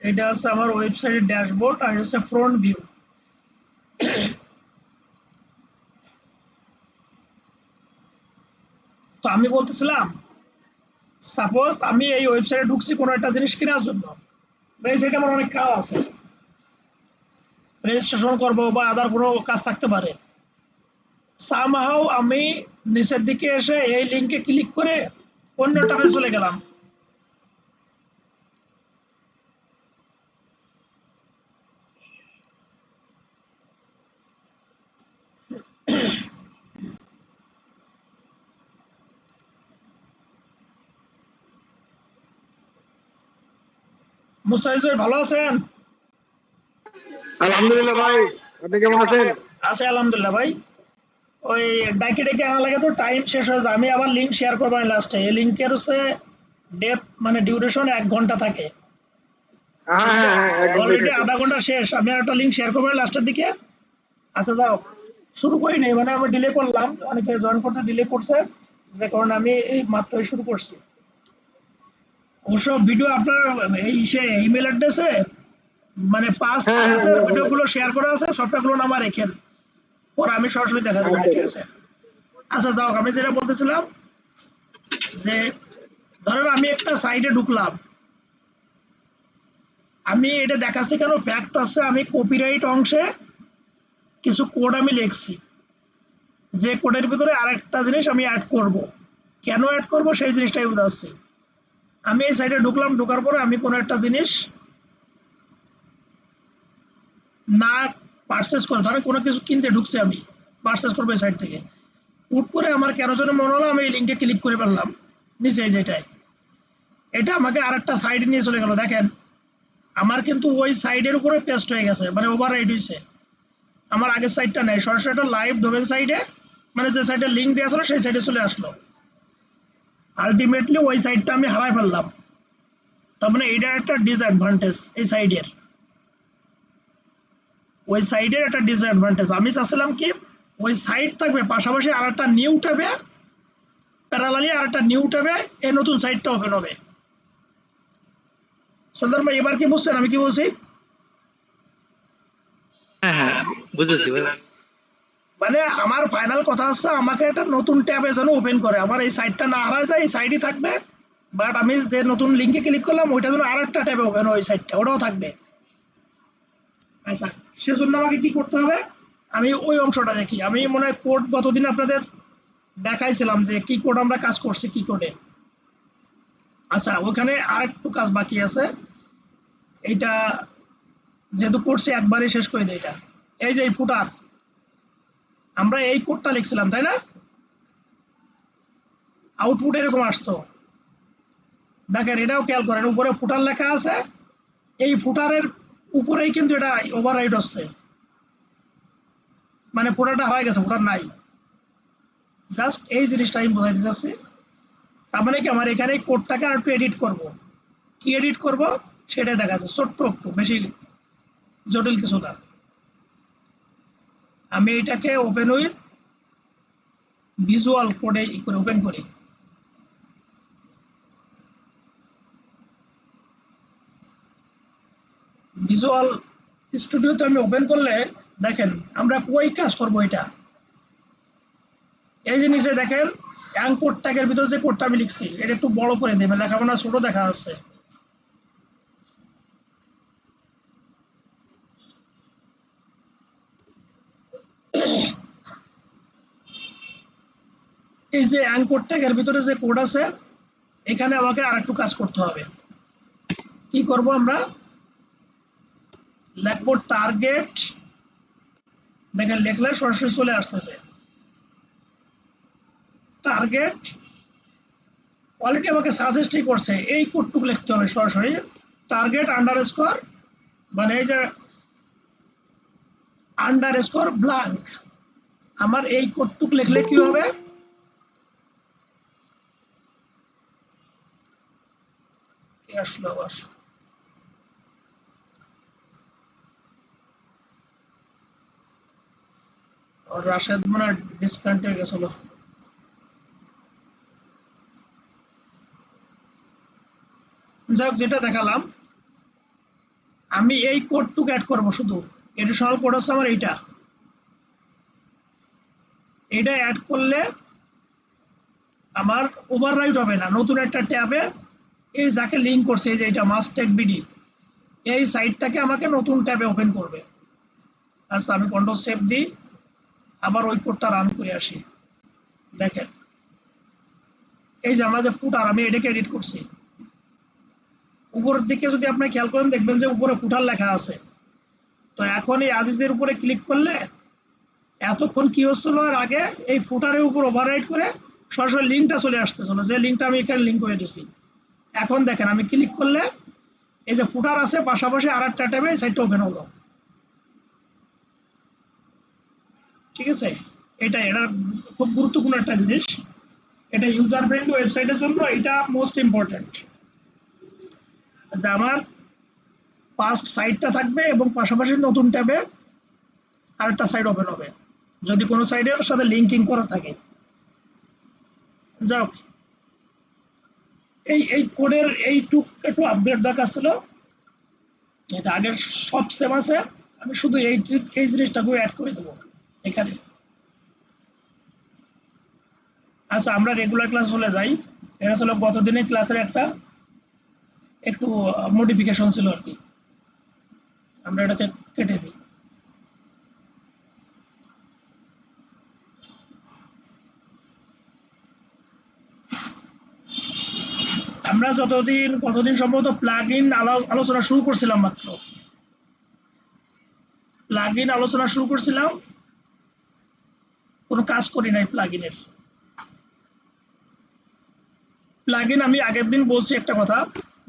এটা আছে আমার ওয়েবসাইটের ড্যাশবোর্ড আর এটা হচ্ছে ফ্রন্ট ভিউ। তো আমি বলতেছিলাম, সাপোজ আমি এই ওয়েবসাইটে ঢুকছি কোনো একটা জিনিস কেনার জন্য, এই সাইটে আমার অনেক কাজ আছে, রেজিস্ট্রেশন করব বা আদার কোনো কাজ থাকতে পারে। সামহাও আমি নিচের দিকে এসে এই লিঙ্কে ক্লিক করে অন্য ট্যাবে চলে গেলাম। মুস্তাফিজ ভাই ভালো আছেন? আলহামদুলিল্লাহ ভাই, আপনি কেমন আছেন? আছি আলহামদুলিল্লাহ ভাই। ওই ডাইকে ডেকে আনা লাগে তো টাইম শেষ হয়ে যায়, আমি আবার লিঙ্ক শেয়ার করবো লাস্টে। এই লিঙ্কের হচ্ছে ডেপ মানে ডিউরেশন 1 ঘন্টা থাকে। হ্যাঁ হ্যাঁ, 1 ঘন্টাই অলরেডি থাকে। আধা ঘন্টা শেষ, আমি একটা লিঙ্ক শেয়ার করবো লাস্টের দিকে। আচ্ছা যাও, শুরু করি নেই, মানে আমি ডিলে করলাম, অনেকে জয়েন করতে ডিলে করছে, যে কারণে আমি এই মাত্রই শুরু করছি। অবশ্য ভিডিও আপনার এই সে ইমেল অ্যাড্রেসে মানে পাস্ট হ্যাঁ হ্যাঁ ক্লাসের হ্যাঁ হ্যাঁ। ভিডিওগুলো শেয়ার করা আছে, সবটাগুলো নামা রেখেন, পরে আমি সরাসরি দেখা দেবো, আচ্ছা ঠিক আছে? আচ্ছা যাও, আমি যেটা বলতেছিলাম যে ধরেন আমি একটা সাইটে ঢুকলাম, আমি এটা দেখাচ্ছি কেন, ফ্যাক্ট আছে আমি কপিরাইট অংশে কিছু কোড আমি লিখছি, যে কোডের ভিতরে আরেকটা জিনিস আমি অ্যাড করব, কেন অ্যাড করব সেই জিনিসটাই বোঝাচ্ছি। আমি এই সাইটে ঢুকলাম, ঢোকার পরে আমি কোনো একটা জিনিস না পারচেস করে, ধরেন কোনো কিছু কিনতে ঢুকছি, আমি পারচেস করবো এই সাইট থেকে, হুট করে আমার কেন যেন মনে হলো আমি এই লিঙ্কে ক্লিক করে ফেললাম নিচে যেটাই, এটা আমাকে আরেকটা সাইডে নিয়ে চলে গেল। দেখেন আমার কিন্তু ওই সাইডের উপরে পেস্ট হয়ে গেছে, মানে ওভার রাইট হয়েছে, আমার আগের সাইডটা নেই, সরাসরি একটা লাইভ ডোমেন সাইডে, মানে যে সাইডে লিঙ্ক দেওয়া ছিল সেই সাইডে চলে আসলো। আলটিমেটলি ওই সাইডটা আমি হারাই ফেললাম। তার মানে এটা একটা ডিসঅ্যাডভান্টেজ এই সাইডের, ওই সাইডের একটা ডিসঅ্যাডভান্টেজ। আমি চাচ্ছিলাম কি ওই সাইড থাকবে, পাশাপাশি আর একটা নিউ ট্যাবে, প্যারালালি আর একটা নিউ ট্যাবে এই নতুন সাইটটা ওপেন হবে। সুন্দর ভাই এবার কি বুঝছেন আমি কি বলছি? হ্যাঁ হ্যাঁ, বুঝেছি ভাই। মানে আমার ফাইনাল কথা হচ্ছে আমাকে একটা নতুন ট্যাবে যেন ওপেন করে, আমার এই সাইটটা না হারা যায়, এই সাইডই থাকবে, বাট আমি যে নতুন লিঙ্কে ক্লিক করলাম ওইটা যেন আর একটা ট্যাবে ওপেন হয়, ওই সাইটটা ওটাও থাকবে। আচ্ছা, সেজন্য আমাকে কি করতে হবে, আমি ওই অংশটা দেখি, আমি মনে হয় কোড গতদিন আপনাদের দেখাইছিলাম যে কি কোড আমরা কাজ করছি কি কোডে। আচ্ছা ওখানে আর একটু কাজ বাকি আছে, এইটা যেহেতু করছি একবারে শেষ করে দিই। এটা এই যে এই ফুটার, আমরা এই কোডটা লিখছিলাম তাই না, আউটপুট এরকম আসতো। দেখেন এটাও খেয়াল করেন, উপরে ফুটার লেখা আছে, এই ফুটারের উপরেই কিন্তু এটা ওভাররাইট হচ্ছে, মানে ফুটারটা হয়ে গেছে, ফুটার নাই। জাস্ট এই জিনিসটা আমি বোঝাইতে চাচ্ছি। তার মানে কি আমার এখানে কোডটাকে আর একটু এডিট করব, কি এডিট করব সেটাই দেখা যাচ্ছে, ছোট্ট একটু, বেশি জটিল কিছু না। আমি এটাকে ওপেন উইথ ভিজুয়াল কোডে করে ওপেন করি। ভিজুয়াল স্টুডিওতে আমি ওপেন করলে দেখেন আমরা কই কাজ করব, এটা এই যে নিচে দেখেন অ্যাঙ্কর ট্যাগের ভিতরে যে কোডটা আমি লিখছি এটা একটু বড় করে দেবেন, লেখাপড়া ছোট দেখা যাচ্ছে। এই যে অ্যাঙ্কর ট্যাগের ভিতরে যে কোড আছে, এখানে আমাকে আর একটু কাজ করতে হবে। কি করব আমরা, লিখবো টার্গেট, দেখেন লিখলে সরাসরি চলে আসতেছে টার্গেট, অলরেডি আমাকে সাজেস্টই করছে এই কোডটুকু লিখতে হবে সরাসরি, টার্গেট আন্ডারস্কোর, মানে এই যে আন্ডারস্কোর ব্ল্যাঙ্ক, আমার এই কোডটুকু লিখলে কি হবে, কি আসলো আবার, আর রাশেদ মানে ডিসকানেক্ট হয়ে গেছিল। যাক যেটা দেখালাম, আমি এই কোডটুকু অ্যাড করব, শুধু এডিশনাল কোড আছে আমার এইটা অ্যাড করলে আমার ওভাররাইট হবে না। নতুন একটা ট্যাবে এই যাকে লিঙ্ক করছে, এই যে এটা মাস্টেক বিডি, এই সাইটটাকে আমাকে নতুন ট্যাবে ওপেন করবে। আচ্ছা, আমি কন্ট্রোল সেভ দিই, আবার ওই কোডটা রান করে আসি। দেখেন এই যে আমাদের ফুটার, আমি এটাকে এডিট করছি। উপরের দিকে যদি আপনি খেয়াল করেন দেখবেন যে উপরে ফুটার লেখা আছে। তো এখন এই আজিজের উপরে ক্লিক করলে এতক্ষণ কি হচ্ছিল, আর আগে এই ফুটারের উপর ওভাররাইট করে সরাসরি লিঙ্কটা চলে আসতেছিল, যে লিঙ্কটা আমি এখানে লিঙ্ক করে দিছি। এখন দেখেন আমি ক্লিক করলে এই যে ফুটার আছে, পাশাপাশি আর একটা ট্যাবে সাইটটা ওপেন হলো। ঠিক আছে, এটা খুব গুরুত্বপূর্ণ একটা জিনিস। এটা ইউজার ফ্রেন্ডলি ওয়েবসাইটের জন্য এটা মোস্ট ইম্পর্টেন্ট, যে আমার পাস্ট সাইটটা থাকবে এবং পাশাপাশি নতুন ট্যাবে আরেকটা সাইট ওপেন হবে যদি কোনো সাইটের সাথে লিঙ্কিং করা থাকে। যাও, এই কোডের এইটুক একটু আপডেট দরকার ছিল। এটা আগের সব সেম আছে, আমি শুধু এই জিনিসটাকে অ্যাড করে দেবো এখানে। আচ্ছা, আমরা রেগুলার ক্লাস চলে যাই। এটা ছিল গতদিনের ক্লাসের একটা একটু মডিফিকেশন ছিল আর কি, আমরা এটাকে কেটে দিই। আমরা কতদিন সম্ভবত প্লাগ ইন আলোচনা শুরু করছিলাম, মাত্র প্লাগ ইন আলোচনা শুরু করছিলাম, কোনো কাজ করি নাই প্লাগ ইনের। প্লাগ ইন আমি আগের দিন বলছি একটা কথা,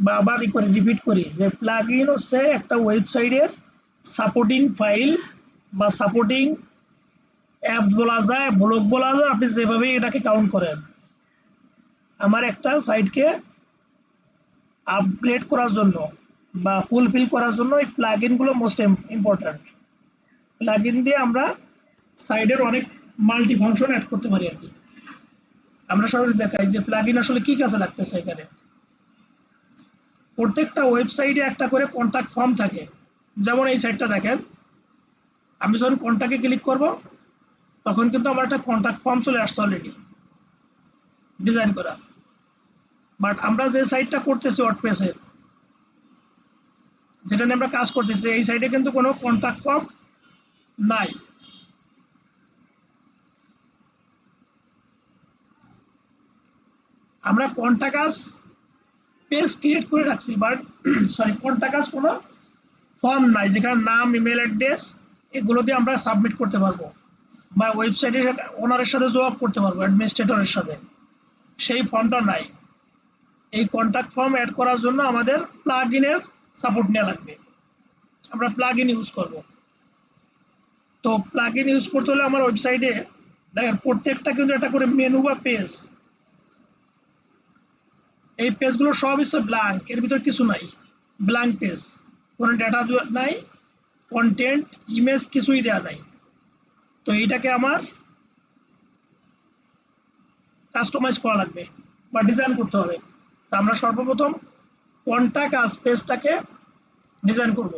বা আবার রিপিট করি, যে প্লাগ ইন হচ্ছে একটা ওয়েবসাইটের সাপোর্টিং ফাইল বা সাপোর্টিং অ্যাপস বলা যায়, ব্লগ বলা যায়, আপনি যেভাবে এটাকে কাউন্ট করেন। আমার একটা সাইটকে আপগ্রেড করার জন্য বা ফুলফিল করার জন্য এই প্লাগ ইনগুলো মোস্ট ইম্পর্ট্যান্ট। প্লাগ ইন দিয়ে আমরা সাইটের অনেক মাল্টি ফাংশন অ্যাড করতে পারি আর কি। আমরা সরাসরি দেখাই যে প্লাগ ইন আসলে কি কাজে লাগতেছে। এখানে প্রত্যেকটা ওয়েবসাইটে একটা করে কন্ট্যাক্ট ফর্ম থাকে। যেমন এই সাইটটা দেখেন, আমি যখন কন্ট্যাক্টে ক্লিক করব তখন কিন্তু আমার একটা কন্ট্যাক্ট ফর্ম চলে আসছে অলরেডি ডিজাইন করা। বাট আমরা যে সাইটটা করতেছি ওয়ার্ডপ্রেসে, যেটা নিয়ে আমরা কাজ করতেছি, এই সাইটে কিন্তু কোনো কন্ট্যাক্ট ফর্ম নাই। আমরা কন্ট্যাক্ট পেজ ক্রিয়েট করে রাখছি, বাট কন্ট্যাক্ট কোনো ফর্ম নাই যেখানে নাম, ইমেল অ্যাড্রেস এগুলো দিয়ে আমরা সাবমিট করতে পারবো বা ওয়েবসাইটের ওনারের সাথে যোগাযোগ করতে পারবো, অ্যাডমিনিস্ট্রেটরের সাথে। সেই ফর্মটা নাই। এই কন্ট্যাক্ট ফর্ম অ্যাড করার জন্য আমাদের প্লাগ ইনের সাপোর্ট নেওয়া লাগবে। আমরা প্লাগ ইন ইউজ করব। তো প্লাগ ইন ইউজ করতে হলে আমার ওয়েবসাইটে দেখেন প্রত্যেকটা কিন্তু একটা করে মেনু বা পেজ। এই পেজগুলো সব হচ্ছে ব্ল্যাঙ্ক, এর ভিতর কিছু নাই, ব্ল্যাঙ্ক পেজ, কোনো ডেটা নাই, কন্টেন্ট, ইমেজ কিছুই দেওয়া নাই। তো এইটাকে আমার কাস্টমাইজ করা লাগবে বা ডিজাইন করতে হবে। তো আমরা সর্বপ্রথম কন্ট্যাক্ট আস পেজটাকে ডিজাইন করব।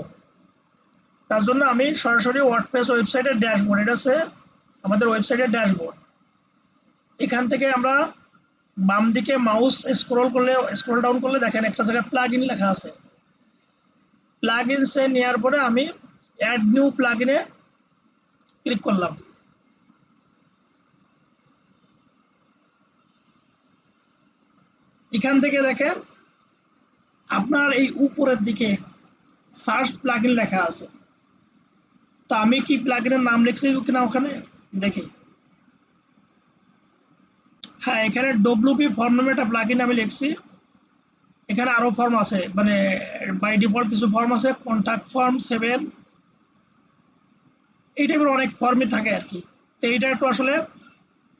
তার জন্য আমি সরাসরি ওয়ার্ডপ্রেস ওয়েবসাইটের ড্যাশবোর্ড, এটা হচ্ছে আমাদের ওয়েবসাইটের ড্যাশবোর্ড। এখান থেকে আমরা বাম দিকে মাউস স্ক্রল ডাউন করলে দেখেন একটা জায়গায় প্লাগ ইন লেখা আছে। প্লাগ ইনসে নেওয়ার পরে আমি অ্যাড নিউ প্লাগ ইনে ক্লিক করলাম। এখান থেকে দেখেন আপনার এই উপরের দিকে সার্চ প্লাগ ইন লেখা আছে। তো আমি কি প্লাগ ইনের নাম লিখছি কিনা ওখানে দেখি। হ্যাঁ, এখানে ডব্লিউপি ফর্ম নামে একটা প্লাগ ইন আমি লিখছি। এখানে আরো ফর্ম আছে, মানে বাই ডিফল্ট কিছু ফর্ম আছে, কন্ট্যাক্ট ফর্ম 7, এই টাইপের অনেক ফর্মই থাকে আর কি। তো এইটা একটু আসলে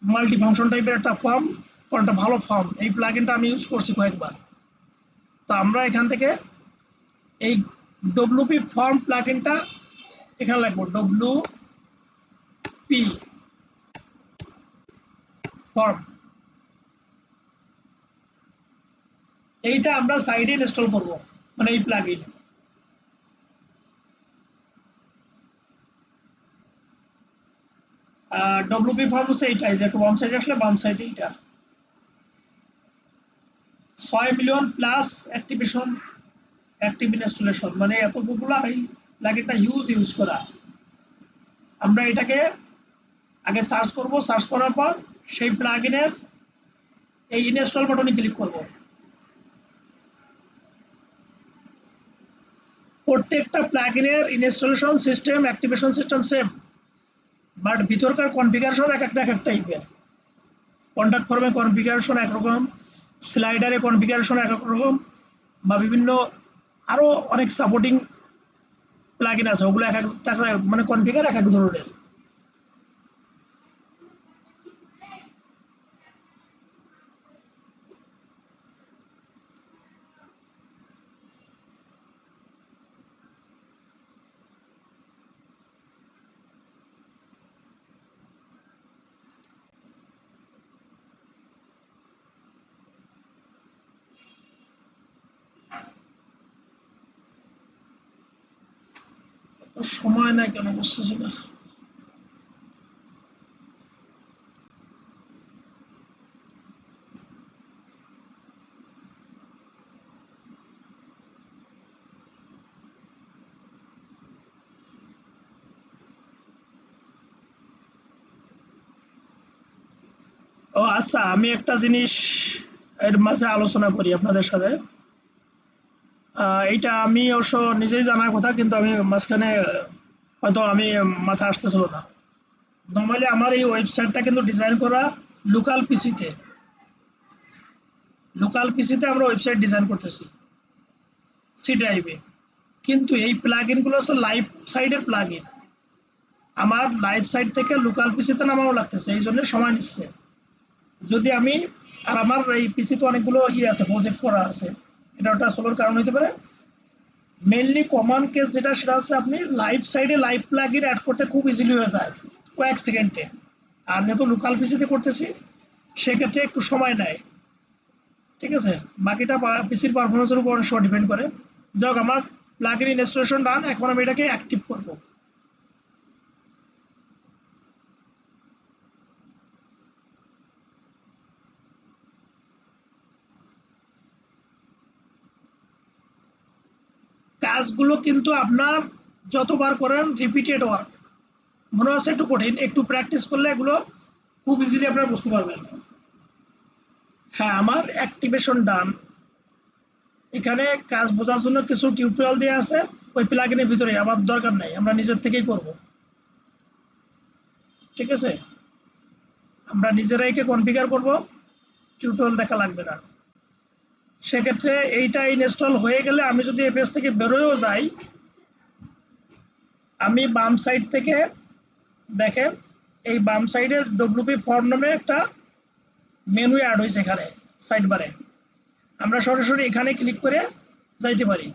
মাল্টি ফাংশন টাইপের একটা ফর্ম, একটা ভালো ফর্ম। এই প্লাগ ইনটা আমি ইউজ করছি কয়েকবার। তো আমরা এখান থেকে এই ডব্লিউপি ফর্ম প্লাগ ইনটা এখানে লাগবো, ডব্লিউপি ফর্ম। এইটা আমরা সাইডে ইনস্টল করব, মানে এই প্লাগ ইন। ডব্লিউপি ফর্মস এইটাই যে একটু বাম সাইডে আসলে বাম সাইডে এইটা 6 million plus activation active installation মানে এত পপুলার এই প্লাগইনটা ইউজ করা। আমরা এটাকে আগে সার্চ করব, সার্চ করার পর সেই প্লাগইনের এই ইনস্টল বাটনে ক্লিক করব। প্রত্যেকটা প্লাগইনের installation system activation system same, but ভিতরকার কনফিগারেশন এক একটা টাইপের। কন্ট্যাক্ট ফর্মে কনফিগারেশন একরকম, স্লাইডারে কনফিগারেশন এক রকম, বা বিভিন্ন আরো অনেক সাপোর্টিং প্লাগইন আছে, ওগুলো এক একটা মানে কনফিগার এক এক ধরনের। তো সময় নাই কেন বুঝতেছি না। ও আচ্ছা, আমি একটা জিনিস এর মাঝে আলোচনা করি আপনাদের সাথে। এইটা আমি অবশ্য নিজেই জানার কথা, কিন্তু আমি মাঝখানে হয়তো আমি মাথা আসতেছিল না। নর্মালি আমার এই ওয়েবসাইটটা কিন্তু ডিজাইন করা লোকাল পিসিতে। লোকাল পিসিতে আমরা ওয়েবসাইট ডিজাইন করতেছি সি ড্রাইভে, কিন্তু এই প্লাগইনগুলো হচ্ছে লাইভ সাইডের প্লাগইন। আমার লাইভ সাইড থেকে লোকাল পিসিতে নামানো লাগতেছে, এই জন্য সময় নিচ্ছে। যদি আমি আর আমার এই পিসিতে অনেকগুলো আছে, প্রজেক্ট করা আছে, এটা ওটা সোলোর কারণ হতে পারে। মেইনলি কমন কেস যেটা সেটা হচ্ছে আপনি লাইভ সাইডে লাইভ প্লাগইন অ্যাড করতে খুব ইজিলি হয়ে যায় কয়েক সেকেন্ডে। আর যেহেতু লোকাল পিসিতে করতেছি সেক্ষেত্রে একটু সময় নেয়। ঠিক আছে, বাকিটা পিসির পারফরমেন্সের উপর অনেক সময় ডিপেন্ড করে। যাই হোক, আমার প্লাগইন ইনস্টলেশন ডান, এখন আমি এটাকে অ্যাক্টিভ করব। কাজগুলো কিন্তু আপনার যতবার করেন রিপিটেড ওয়ার্ক, মনে হচ্ছে একটু কঠিন, একটু প্র্যাকটিস করলে এগুলো খুব ইজিলি আপনারা বুঝতে পারবেন। হ্যাঁ, আমার অ্যাক্টিভেশন ডান। এখানে কাজ বোঝার জন্য কিছু টিউটোরিয়াল দেওয়া আছে, ওই প্লাগইনের ভিতরে আমার দরকার নাই, আমরা নিজের থেকেই করব। ঠিক আছে, আমরা নিজেরাই একে কনফিগার করব, টিউটোরিয়াল দেখা লাগবে না। সেক্ষেত্রে এইটা ইনস্টল হয়ে গেলে আমি যদি এই পেজ থেকে বেরোয়ও যাই, আমি বাম সাইড থেকে দেখেন এই বাম সাইডে ডব্লিউপি ফর্ম নামে একটা মেনু অ্যাড হয়েছে এখানে সাইড বারে। আমরা সরাসরি এখানে ক্লিক করে যাইতে পারি।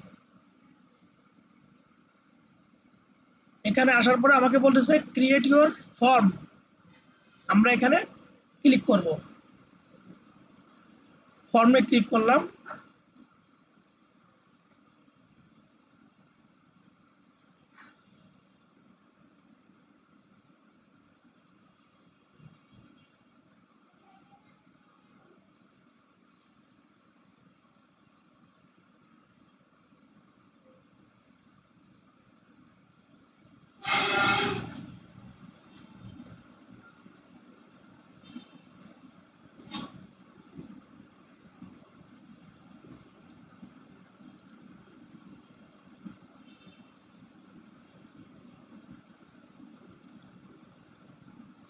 এখানে আসার পরে আমাকে বলতেছে ক্রিয়েট ইউর ফর্ম, আমরা এখানে ক্লিক করব। ফর্মে ক্লিক করলাম।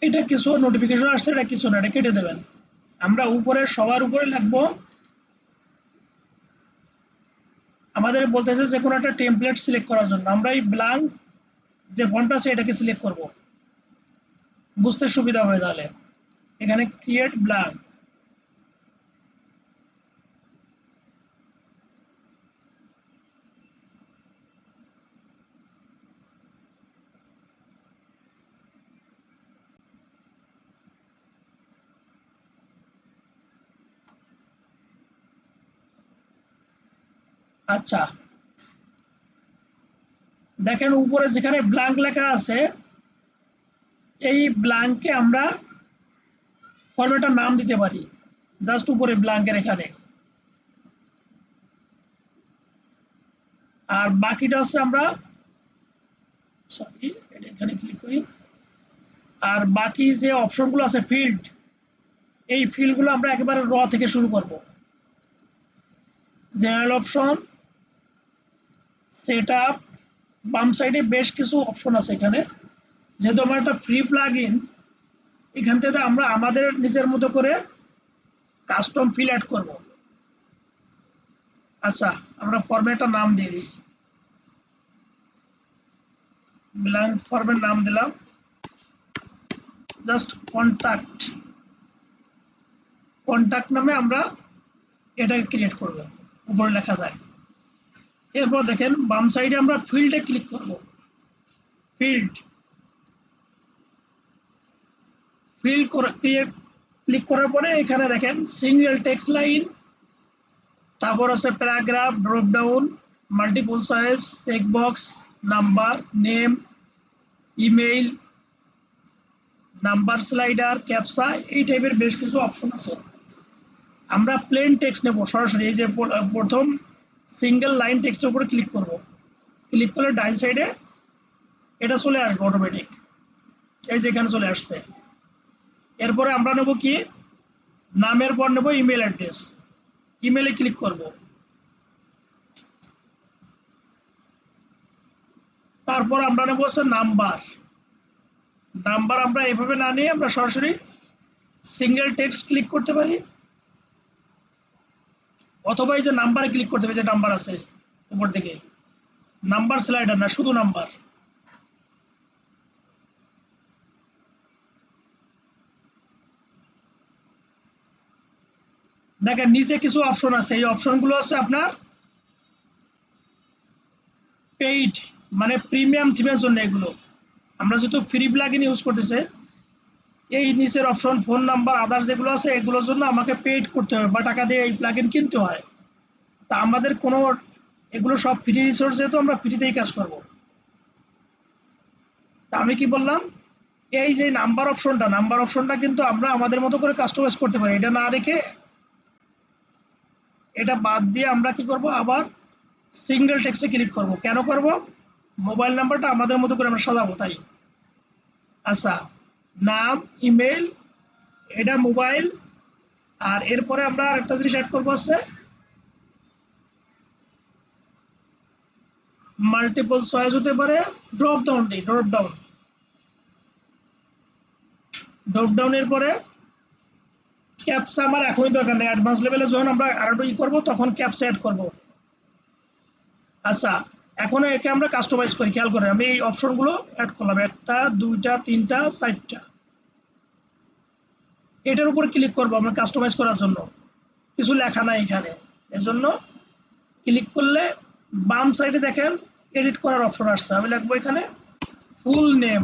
এটা কিছু নোটিফিকেশন আসছে, এটা কিছু না, এটা কেটে দেবেন। আমরা উপরে সবার উপরে লিখবো, আমাদের বলতেছে যে কোনো একটা টেমপ্লেট সিলেক্ট করার জন্য আমরা এই ব্ল্যাঙ্ক যে ফন্ট আছে এটাকে সিলেক্ট করব, বুঝতে সুবিধা হবে। তাহলে এখানে ক্রিয়েট ব্ল্যাঙ্ক। আচ্ছা, দেখেন উপরে যেখানে ব্ল্যাঙ্ক লেখা আছে এই ব্ল্যাঙ্কে আমরা ফরম্যাটের নাম দিতে পারি, জাস্ট উপরে ব্ল্যাঙ্কের এখানে। আর বাকিটা হচ্ছে আমরা সরি এখানে ক্লিক করি। আর বাকি যে অপশনগুলো আছে ফিল্ড, এই ফিল্ডগুলো আমরা একেবারে র থেকে শুরু করব। জেনারেল অপশন, সেট আপ, বাম সাইডে বেশ কিছু অপশন আছে এখানে। যেহেতু আমার একটা ফ্রি প্লাগ ইন, এখান থেকে আমরা আমাদের নিজের মতো করে কাস্টম ফিল অ্যাড করব। আচ্ছা, আমরা ফরম্যাটের নাম দিয়ে দিই, ব্ল্যাঙ্ক ফর্মের নাম দিলাম জাস্ট কন্টাক্ট। কন্টাক্ট নামে আমরা এটাকে ক্রিয়েট করব, উপরে লেখা যায়। এরপর দেখেন বাম সাইডে আমরা ফিল্ডে ক্লিক করব। ফিল্ড ফিল্ড ক্লিক করার পরে এখানে দেখেন সিঙ্গেল টেক্সট লাইন, তারপর আছে paragraph, drop down, multiple choice, checkbox, number, name, email, number slider, captcha, এই টাইপের বেশ কিছু অপশন আছে। আমরা প্লেন টেক্সট নেব সরাসরি। এই যে প্রথম সিঙ্গেল লাইন টেক্সটের উপরে ক্লিক করব। ক্লিক করলে ডাইন সাইডে এটা চলে আসবে অটোমেটিক, এই যে এখানে চলে আসছে। এরপরে আমরা নেব কি, নামের পর নেব ইমেল অ্যাড্রেস। ইমেলে ক্লিক করব। তারপর আমরা নেব হচ্ছে নাম্বার। নাম্বার আমরা এভাবে না নিয়ে আমরা সরাসরি সিঙ্গেল টেক্সট ক্লিক করতে পারি, অথবা এই যে নাম্বারে ক্লিক করতে পারি, যে নাম্বার আছে উপর দিকে, নাম্বার স্লাইডার না, শুধু নাম্বার। দেখেন নিচে কিছু অপশন আছে, এই অপশনগুলো আছে আপনার পেইড মানে প্রিমিয়াম থিমের জন্য। এগুলো আমরা যেহেতু ফ্রি প্লাগইন ইউজ করতেছে, এই নিচের অপশন, ফোন নাম্বার, আদার যেগুলো আছে এগুলোর জন্য আমাকে পেইড করতে হবে বা টাকা দিয়ে এই প্লাগইন কিনতে হয়। তা আমাদের কোনো, এগুলো সব ফ্রি রিসোর্স, যেহেতু আমরা ফ্রিতেই কাজ করব। তা আমি কি বললাম, এই যে নাম্বার অপশনটা কিন্তু আমরা আমাদের মতো করে কাস্টমাইজ করতে পারি। এটা না রেখে, এটা বাদ দিয়ে আমরা কি করব, আবার সিঙ্গেল টেক্সটে ক্লিক করব। কেন করব, মোবাইল নাম্বারটা আমাদের মতো করে আমরা সাজাবো তাই। আচ্ছা, নাম, ইমেল, এটা মোবাইল। আর এরপরে আমরা একটা জিনিস অ্যাড করবো হচ্ছে মাল্টিপল চয়েস হতে পারে, ড্রপ ডাউন দিই, ড্রপ ডাউনের পরে ক্যাপচা আমার এখনই দরকার নেই, অ্যাডভান্স লেভেলে যখন আমরা আরো করবো তখন ক্যাপচা অ্যাড করব। আচ্ছা, এখন একে আমরা কাস্টমাইজ করি। খেয়াল করে আমি এই অপশনগুলো অ্যাড করলাম, 1টা 2টা 3টা 4টা। এটার উপর ক্লিক করবো আমরা কাস্টমাইজ করার জন্য, কিছু লেখা নাই এখানে। এর জন্য ক্লিক করলে বাম সাইডে দেখেন এডিট করার অপশন আসছে। আমি লিখবো এখানে ফুল নেম।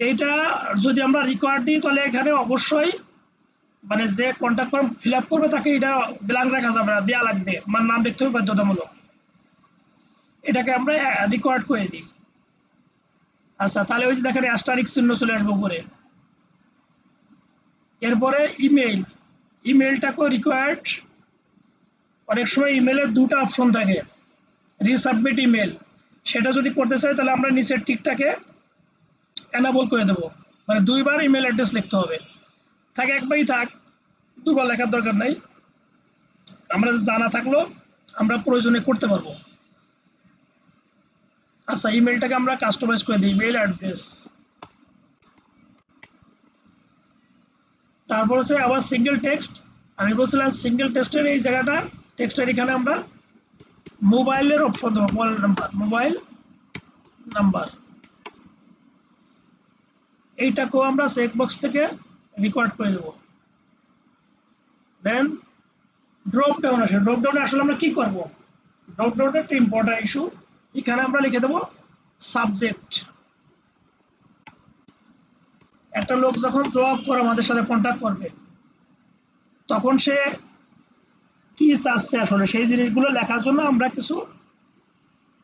এইটা যদি আমরা রিকোয়ার্ড দিই তাহলে এখানে অবশ্যই মানে যে কন্ট্যাক্ট ফর্ম ফিল আপ করবে তাকে এটা ব্ল্যাঙ্ক রাখা যাবে না, দেওয়া লাগবে, মানে নাম লিখতে হবে বাধ্যতামূলক। এটাকে আমরা রিকোয়ার্ড করে দিই। আচ্ছা, তাহলে ওই যে দেখেন অ্যাস্টারিক চিহ্ন চলে আসবে উপরে। এরপরে ইমেলটাকেও রিকোয়ার্ড। অনেক সময় ইমেলের দুটো অপশন থাকে, রিসাবমিট ইমেল, সেটা যদি করতে চাই তাহলে আমরা নিচের টিকটাকে এনাবল করে দেবো, মানে 2বার ইমেল অ্যাড্রেস লিখতে হবে। একবারই থাক, 2বার লেখার দরকার নাই, আমরা জানা থাকলো আমরা প্রয়োজনে করতে পারবো। আচ্ছা, ইমেলটাকে আমরা কাস্টমাইজ করে দিই, ইমেল অ্যাড্রেস। তারপর হচ্ছে আবার সিঙ্গেল টেক্সট। আমি বলছিলাম সিঙ্গেল টেক্সটের এই জায়গাটা, টেক্সটের এখানে আমরা মোবাইলের অপশন দেবো, মোবাইল নাম্বার। এইটাকেও আমরা চেকবক্স থেকে রেকর্ড করে দেবো। দেন ড্রপ ডাউন আসে। ড্রপ ডাউনে আসলে আমরা কি করব, ড্রপ ডাউনটা একটা ইম্পর্টেন্ট ইস্যু। এখানে আমরা লিখে দেবো সাবজেক্ট। একটা লোক যখন জব করে আমাদের সাথে কন্ট্যাক্ট করবে, তখন সে কি চাচ্ছে আসলে সেই জিনিসগুলো লেখার জন্য আমরা কিছু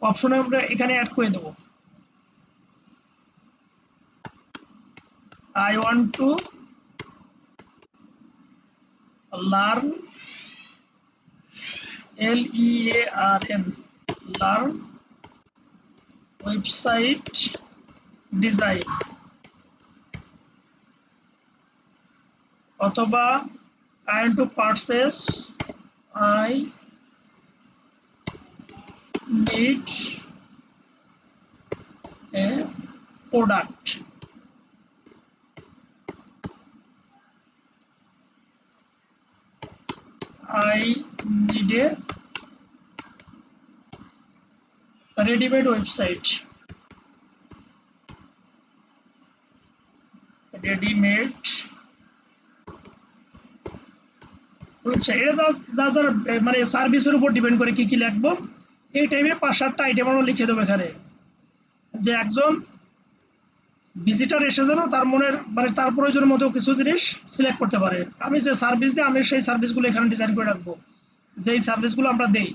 অপশনে আমরা এখানে অ্যাড করে দেবো I want to learn LEARN learn website design অথবা I want to purchase I need a product I need a ready-made website ready-made website এটা যা যা মানে সার্ভিসের উপর ডিপেন্ড করে কি কি লিখবো এই টাইমে 5-7টা আইটেম আমরা লিখে দেবো এখানে যে একজন ভিজিটর এসে যেন তার মনের মানে তার প্রয়োজনের মতো কিছু জিনিস সিলেক্ট করতে পারে আমি যে সার্ভিস দিই আমি সেই সার্ভিসগুলো এখানে ডিজাইন করে রাখবো যেই সার্ভিসগুলো আমরা দেই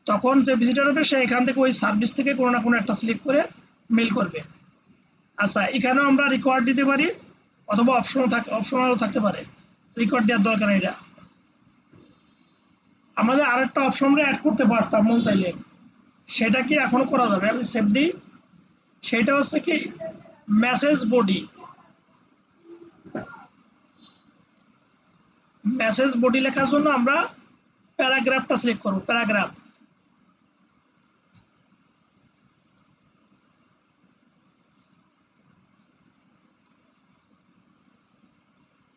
তখন যে ভিজিটর হবে সে এখান থেকে ওই সার্ভিস থেকে কোনো না কোনো একটা সিলেক্ট করে মেল করবে আচ্ছা এখানেও আমরা রেকর্ড দিতে পারি অথবা অপশনালও থাকতে পারে রেকর্ড দেওয়ার দরকার নেই এটা আমাদের আরেকটা অপশন আমরা অ্যাড করতে পারতাম মন চাইলে সেটা কি এখনো করা যাবে আমি সেভ দিই সেটা হচ্ছে কি মেসেজ বডি লেখার জন্য আমরা প্যারাগ্রাফটা সিলেক্ট করব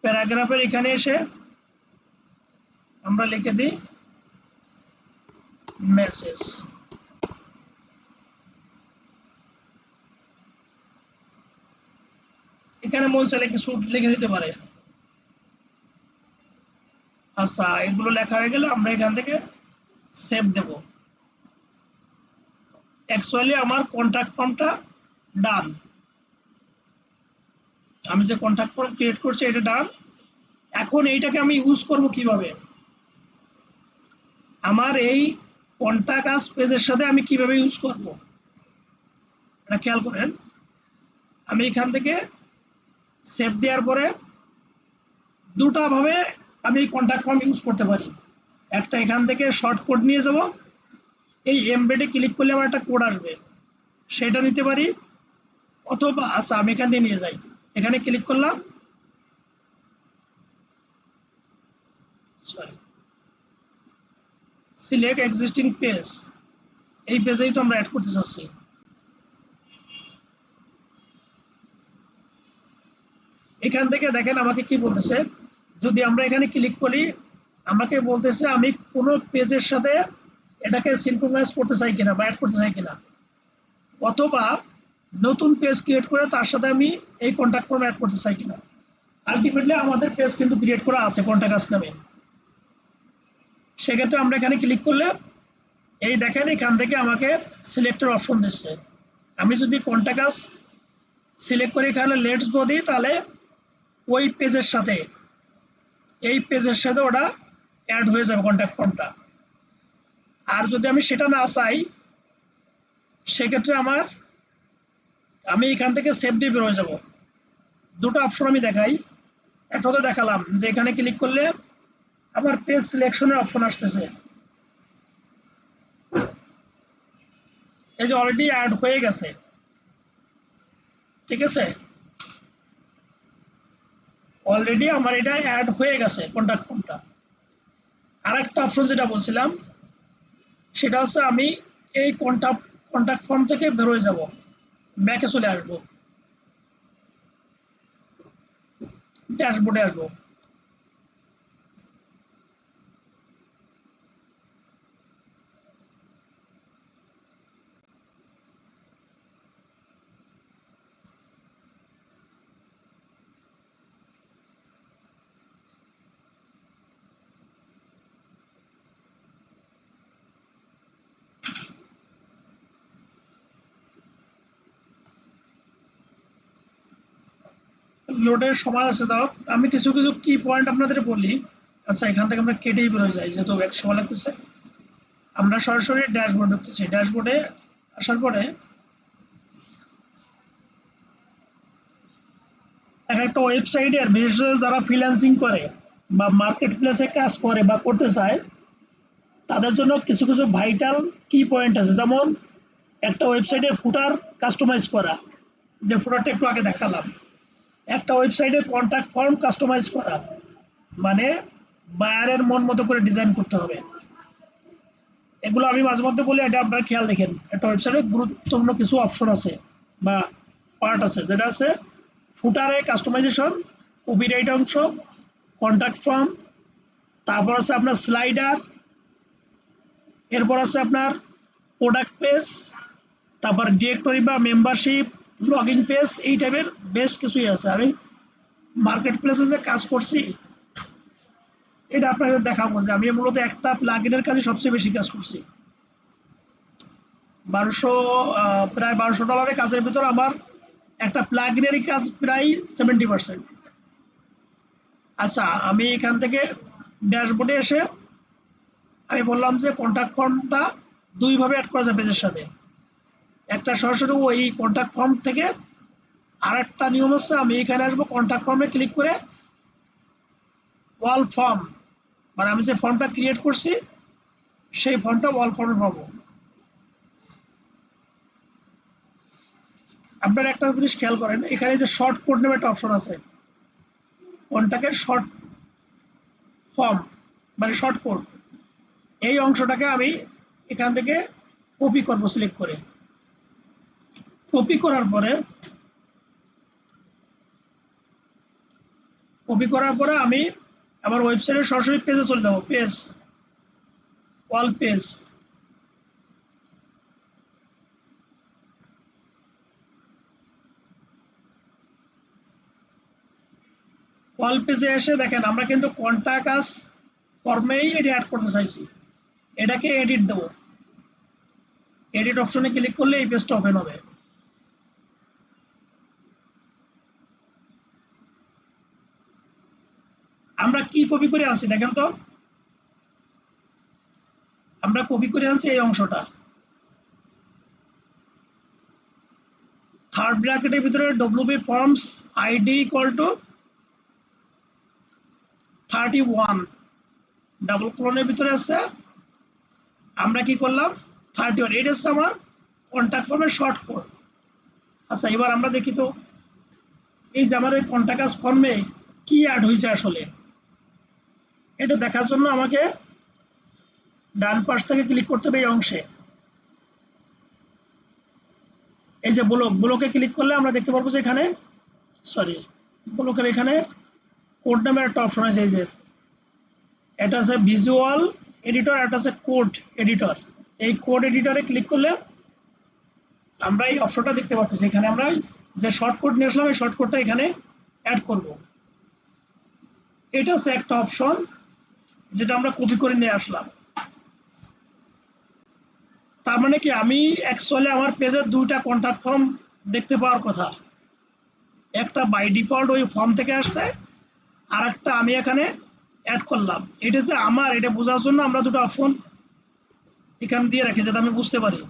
প্যারাগ্রাফের এখানে এসে আমরা লিখে দিই মেসেজ এখানে মন চাইলে কিছু লিখে দিতে পারে আচ্ছা এগুলো লেখা হয়ে গেলে আমরা এখান থেকে সেভ দেব অ্যাকচুয়ালি আমার কন্ট্যাক্ট ফর্মটা ডান আমি যে কন্ট্যাক্ট ফর্ম ক্রিয়েট করছি এটা ডান এখন এইটাকে আমি ইউজ করব কিভাবে আমার এই কন্ট্যাক্ট আস পেজের সাথে আমি কিভাবে ইউজ করব এটা খেয়াল করেন আমি এখান থেকে সেভ দেওয়ার পরে দুটো ভাবে আমি কন্ট্যাক্ট ফর্ম ইউজ করতে পারি একটা এখান থেকে শর্ট কোড নিয়ে যাব এই এমবেডে ক্লিক করলে আমার একটা কোড আসবে সেটা নিতে পারি অথবা আচ্ছা আমি এখান দিয়ে নিয়ে যাই এখানে ক্লিক করলাম সরি সিলেক্ট এক্সিস্টিং পেজ এই পেজেই তো আমরা অ্যাড করতে চাচ্ছি এখান থেকে দেখেন আমাকে কি বলতেছে যদি আমরা এখানে ক্লিক করি আমাকে বলতেছে আমি কোন পেজের সাথে এটাকে সিনক্রোনাইজ করতে চাই কিনা বা অ্যাড করতে চাই কিনা অথবা নতুন পেজ ক্রিয়েট করে তার সাথে আমি এই কন্ট্যাক্ট ফর্ম অ্যাড করতে চাই কিনা আলটিমেটলি আমাদের পেজ কিন্তু ক্রিয়েট করা আছে কন্ট্যাক্ট আস নামে সেক্ষেত্রে আমরা এখানে ক্লিক করলে এই দেখেন এখান থেকে আমাকে সিলেক্টের অপশন দিচ্ছে আমি যদি কন্ট্যাক্ট আস সিলেক্ট করে এখানে লেটস গো দিই তাহলে ওই পেজের সাথে এই পেজের সাথে ওটা অ্যাড হয়ে যাবে কন্ট্যাক্ট ফর্মটা আর যদি আমি সেটা না চাই সেক্ষেত্রে আমি এখান থেকে সেভ দিয়ে বেরোয় যাব দুটো অপশন আমি দেখাই একটা তো দেখালাম যে এখানে ক্লিক করলে আমার পেজ সিলেকশনের অপশন আসতেছে এই যে অলরেডি অ্যাড হয়ে গেছে ঠিক আছে অলরেডি আমার এটা অ্যাড হয়ে গেছে কন্ট্যাক্ট ফর্মটা আরেকটা অপশন যেটা বলছিলাম সেটা হচ্ছে আমি এই কন্ট্যাক্ট ফর্ম থেকে বেরোয় যাব ব্যাকে চলে আসবো ড্যাশবোর্ডে আসবো লোডের সময় আছে দাও আমি কিছু কিছু কি পয়েন্ট আপনাদের বলি আচ্ছা এখান থেকে আমরা কেটেই বেরোয় যাই যেহেতু এক সময় লাগতেছে আমরা সরাসরি ড্যাশবোর্ড ঢুকতেছি ড্যাশবোর্ডে আসার পরে একটা ওয়েবসাইটের বিশেষ করে যারা ফ্রিল্যান্সিং করে বা মার্কেট প্লেসে কাজ করে বা করতে চায় তাদের জন্য কিছু কিছু ভাইটাল কি পয়েন্ট আছে, যেমন একটা ওয়েবসাইটের ফুটার কাস্টমাইজ করা, যে ফুটারটা একটু আগে দেখালাম। একটা ওয়েবসাইটের কন্ট্যাক্ট ফর্ম কাস্টমাইজ করা, মানে বায়ারের মন মতো করে ডিজাইন করতে হবে। এগুলো আমি মাঝে মধ্যে বলি, এটা আপনারা খেয়াল দেখেন। একটা ওয়েবসাইটে গুরুত্বপূর্ণ কিছু অপশন আছে বা পার্ট আছে, যেটা আছে ফুটারে কাস্টমাইজেশন, কপিরাইট অংশ, কন্ট্যাক্ট ফর্ম, তারপর আছে আপনার স্লাইডার, এরপর আছে আপনার প্রোডাক্ট পেজ, তারপর ডিরেক্টরি বা মেম্বারশিপ, লগইন পেজ, এই টাইপের বেশ কিছুই আছে। আমি মার্কেট প্লেসে যে কাজ করছি এটা আপনাদের দেখাবো যে আমি মূলত একটা প্লাগইনের কাজে সবচেয়ে বেশি কাজ করছি। 1200 প্রায় $1200 কাজের ভিতর আমার একটা প্লাগইনেরই কাজ প্রায় 70%। আচ্ছা, আমি এখান থেকে ড্যাশবোর্ডে এসে আমি বললাম যে কন্ট্যাক্ট ফর্মটা দুইভাবে অ্যাড করা যায় পেজের সাথে। একটা সরাসরি ওই কন্ট্যাক্ট ফর্ম থেকে, আর একটা নিয়ম হচ্ছে আমি এখানে আসবো, কন্ট্যাক্ট ফর্মে ক্লিক করে ওয়াল ফর্ম, মানে আমি যে ফর্মটা ক্রিয়েট করছি সেই ফর্মটা ওয়াল ফর্মে পাবো। আপনারা একটা জিনিস খেয়াল করেন, এখানে যে শর্ট কোড নামে একটা অপশন আছে, কন্ট্যাক্টের শর্ট ফর্ম মানে শর্ট কোড, এই অংশটাকে আমি এখান থেকে কপি করবো সিলেক্ট করে। কপি করার পরে আমি আমার ওয়েবসাইটের সরাসরি পেজে চলে যাবো, পেজ, ওয়াল পেজ। ওয়াল পেজে এসে দেখেন আমরা কিন্তু কন্ট্যাক্ট আস ফর্মেই এটি অ্যাড করতে চাইছি, এটাকে এডিট দেবো। এডিট অপশনে ক্লিক করলে এই পেজটা ওপেন হবে। আমরা কি কপি করে আনছি দেখেন তো, আমরা কপি করে আনছি এই অংশটা। থার্ড ব্র্যাকেটের ভিতরে WP forms ID equal to 31, double কোলনের ভিতরে আছে আমরা কি করলাম 31, এটা হচ্ছে আমার কন্ট্যাক্ট ফর্মের শর্ট কোড। আচ্ছা, এবার আমরা দেখি তো এই যে আমার এই কন্ট্যাক্ট আস ফর্মে কি অ্যাড হয়েছে আসলে। এটা দেখার জন্য আমাকে ডান পাশ থেকে ক্লিক করতে হবে এই অংশে। এই যে ব্লকে ক্লিক করলে আমরা দেখতে পারবো যে এখানে, সরি, ব্লকের এখানে কোড নামের একটা অপশন আছে। এই যে এটা আছে ভিজুয়াল এডিটর, এটা আছে কোড এডিটর। এই কোড এডিটরে ক্লিক করলে আমরা এই অপশনটা দেখতে পাচ্ছি। এখানে আমরা যে শর্ট কোড নিয়ে আসলাম এই শর্ট কোডটা এখানে অ্যাড করব। এটা হচ্ছে একটা অপশন যেটা আমরা কপি করে নিয়ে আসলাম। তার মানে কি আমি অ্যাকচুয়ালি আমার পেজের দুইটা কন্ট্যাক্ট ফর্ম দেখতে পাওয়ার কথা, একটা বাই ডিফল্ট ওই ফর্ম থেকে আসছে, আর একটা আমি এখানে অ্যাড করলাম। এটা যে আমার, এটা বোঝার জন্য আমরা দুটো অপশন এখানে দিয়ে রাখি যাতে আমি বুঝতে পারি।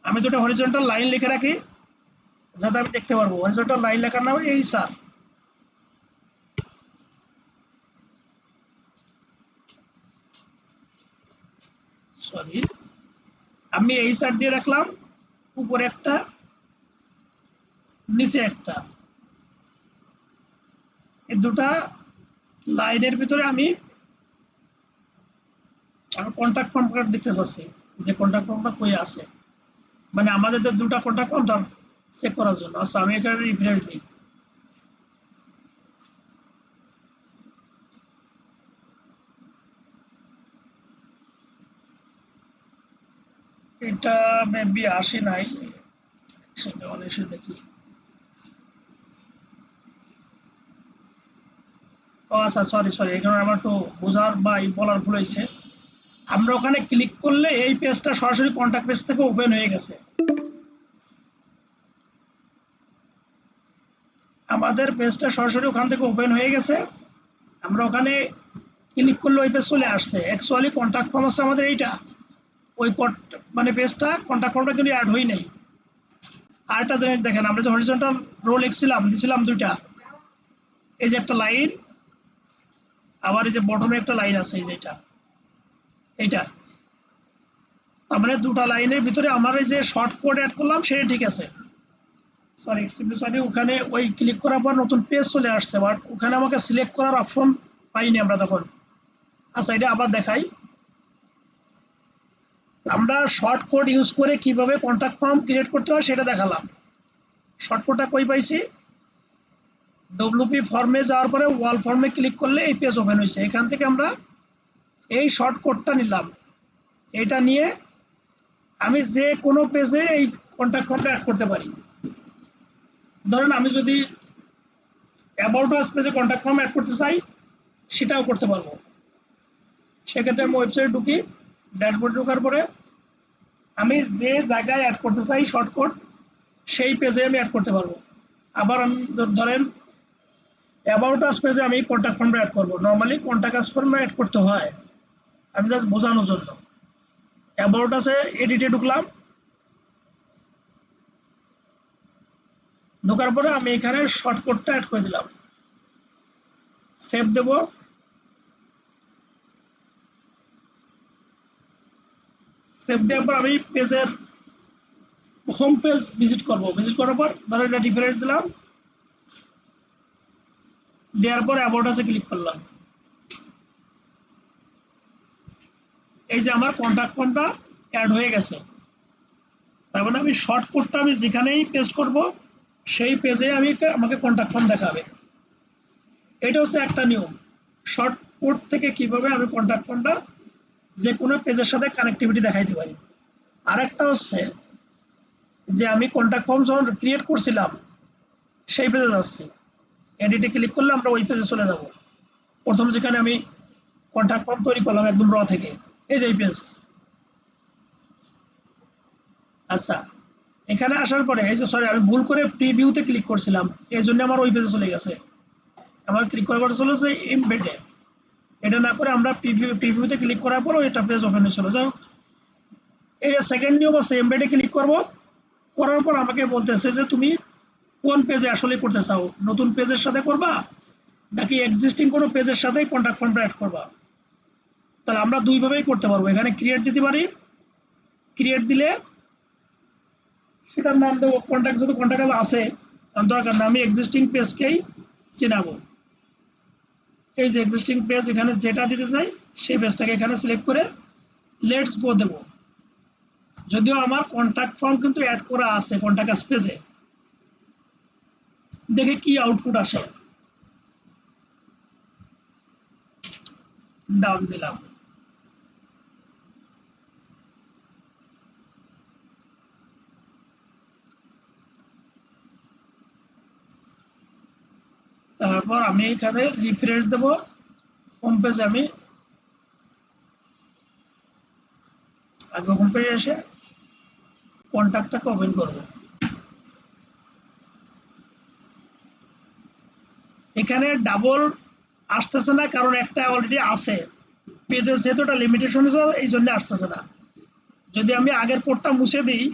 আমি দুটো হরিজন্টাল লাইন লিখে রাখি যাতে আমি দেখতে পারবো। হরিজন্টাল লাইন লেখার নাম এই স্যার, সরি, আমি এই স্যার দিয়ে রাখলাম, উপরে একটা নিচে একটা, এই দুটা লাইনের ভিতরে আমি কন্ট্যাক্ট ফর্মটা দেখতে চাচ্ছি যে কন্ট্যাক্ট ফর্মটা কই আছে, মানে আমাদের তো দুটা কন্ট্যাক্ট ফর্ম চেক করার জন্য। আচ্ছা, আমি এটা রিফ্রেশ দিই। এটা মেবি আসে নাই, সেটা অনেক দেখি। ও আচ্ছা, সরি, এখানে আমার একটু বোঝার বা বলার ভুল হয়েছে। আমরা ওখানে ক্লিক করলে এই পেজটা সরাসরি কন্ট্যাক্ট পেজ থেকে ওপেন হয়ে গেছে। আমাদের পেজটা সরাসরি ওখান থেকে ওপেন হয়ে গেছে। আমরা ওখানে ক্লিক করলে ওই পেজ চলে আসছে। অ্যাকচুয়ালি কন্ট্যাক্ট ফর্ম আছে আমাদের এইটা, ওই কোড মানে পেজটা কন্টাক্ট ফর্মটা কিন্তু অ্যাড হই নাই। আরেকটা জিনিস দেখেন, আমরা যে হরিজন্টাল রো লিখছিলাম, দিছিলাম দুইটা, এই যে একটা লাইন, আবার এই যে বটমে একটা লাইন আছে, এই যে এইটা, তার মানে দুটা লাইনের ভিতরে আমার এই যে শর্ট কোড অ্যাড করলাম সেটা ঠিক আছে। সরি, এক্সট্রিমলি সরি, ওখানে ওই ক্লিক করার পর নতুন পেজ চলে আসছে, বাট ওখানে আমাকে সিলেক্ট করার অপশন পাইনি আমরা তখন। আচ্ছা, এটা আবার দেখাই। আমরা শর্ট কোড ইউজ করে কিভাবে কন্টাক্ট ফর্ম ক্রিয়েট করতে হয় সেটা দেখালাম। শর্ট কোডটা কই পাইছি? ডব্লিউপি ফর্মে যাওয়ার পরে ওয়াল ফর্মে ক্লিক করলে এই পেজ ওপেন হয়েছে। এখান থেকে আমরা এই শর্ট কোডটা নিলাম, এটা নিয়ে আমি যে কোনো পেজে এই কন্টাক্ট ফর্মটা অ্যাড করতে পারি। ধরেন আমি যদি অ্যাবাউট আস পেজে কন্টাক্ট ফর্ম অ্যাড করতে চাই, সেটাও করতে পারবো। সেক্ষেত্রে আমি ওয়েবসাইটে ঢুকি, ড্যাশবোর্ড ঢোকার পরে আমি যে জায়গায় অ্যাড করতে চাই শর্ট কোড, সেই পেজে আমি অ্যাড করতে পারবো। আবার আমি ধরেন অ্যাবাউট আস পেজে আমি কন্টাক্ট ফর্মটা অ্যাড করবো। নর্মালি কন্টাক্ট আস ফর্মে অ্যাড করতে হয়, আমি জাস্ট বোঝানোর জন্য। অ্যাবাউট আসে এডিটে ঢুকলাম, ঢোকার পরে আমি এখানে শর্ট কোডটা অ্যাড করে দিলাম, সেভ দেব। সেভ দেওয়ার পর আমি পেজের হোম পেজ ভিজিট করব। ভিজিট করার পর ধরো এটা রিফ্রেশ দিলাম, দেওয়ার পর অ্যাবাউট আসে ক্লিক করলাম। এই যে আমার কন্টাক্ট ফর্মটা অ্যাড হয়ে গেছে। তার মানে আমি শর্ট কোডটা আমি যেখানেই পেস্ট করব সেই পেজে আমাকে কন্টাক্ট ফর্ম দেখাবে। এটা হচ্ছে একটা নিয়ম, শর্ট কোড থেকে কিভাবে আমি কন্টাক্ট ফর্মটা যে কোনো পেজের সাথে কানেক্টিভিটি দেখাইতে পারি। আরেকটা হচ্ছে যে আমি কন্টাক্ট ফর্ম যখন ক্রিয়েট করছিলাম সেই পেজে যাচ্ছি, এডিটে ক্লিক করলে আমরা ওই পেজে চলে যাব। প্রথম যেখানে আমি কন্টাক্ট ফর্ম তৈরি করলাম একদম র থেকে, এই যে এই পেজ। আচ্ছা, এখানে আসার পরে এই যে সরি আমি ভুল করে প্রিভিউতে ক্লিক করছিলাম, এই জন্য আমার ওই পেজে চলে গেছে। আমার ক্লিক করার পরে চলে যে এমবেডে, এটা না করে আমরা প্রিভিউতে ক্লিক করার পর এটা পেজ ওপেন হয়ে চলে যাও। এই যে সেকেন্ড নিয়ম আছে, এমবেডে ক্লিক করব, করার পর আমাকে বলতেছে যে তুমি কোন পেজে আসলে করতে চাও, নতুন পেজের সাথে করবা নাকি এক্সিস্টিং কোনো পেজের সাথেই কন্টাক্ট ফর্মটা অ্যাড করবা। তাহলে আমরা দুইভাবেই করতে পারবো। এখানে ক্রিয়েট দিতে পারি, ক্রিয়েট দিলে সেটার নাম দেবো কন্ট্যাক্ট, যেহেতু কন্ট্যাক্ট আছে দরকার না, আমি এক্সিস্টিং পেজকেই চেনাবো। এই যে এক্সিস্টিং পেজ, এখানে যেটা দিতে চাই সেই পেজটাকে এখানে সিলেক্ট করে লেটস গো দেবো। যদিও আমার কন্ট্যাক্ট ফর্ম কিন্তু অ্যাড করা আছে কন্ট্যাক্ট আস পেজে, দেখে কি আউটপুট আসে। ডান দিলাম। তারপর আমি এখানে রিফ্রেশ দেব, হোম পেজে আমি আগে হোম পেজে এসে কন্ট্যাক্টটাকে ওপেন করব। এখানে ডাবল আসতেছে না, কারণ একটা অলরেডি আছে পেজে, যেহেতু এটা লিমিটেশন আছে এই জন্য আসতেছে না। যদি আমি আগের কোডটা মুছে দিই,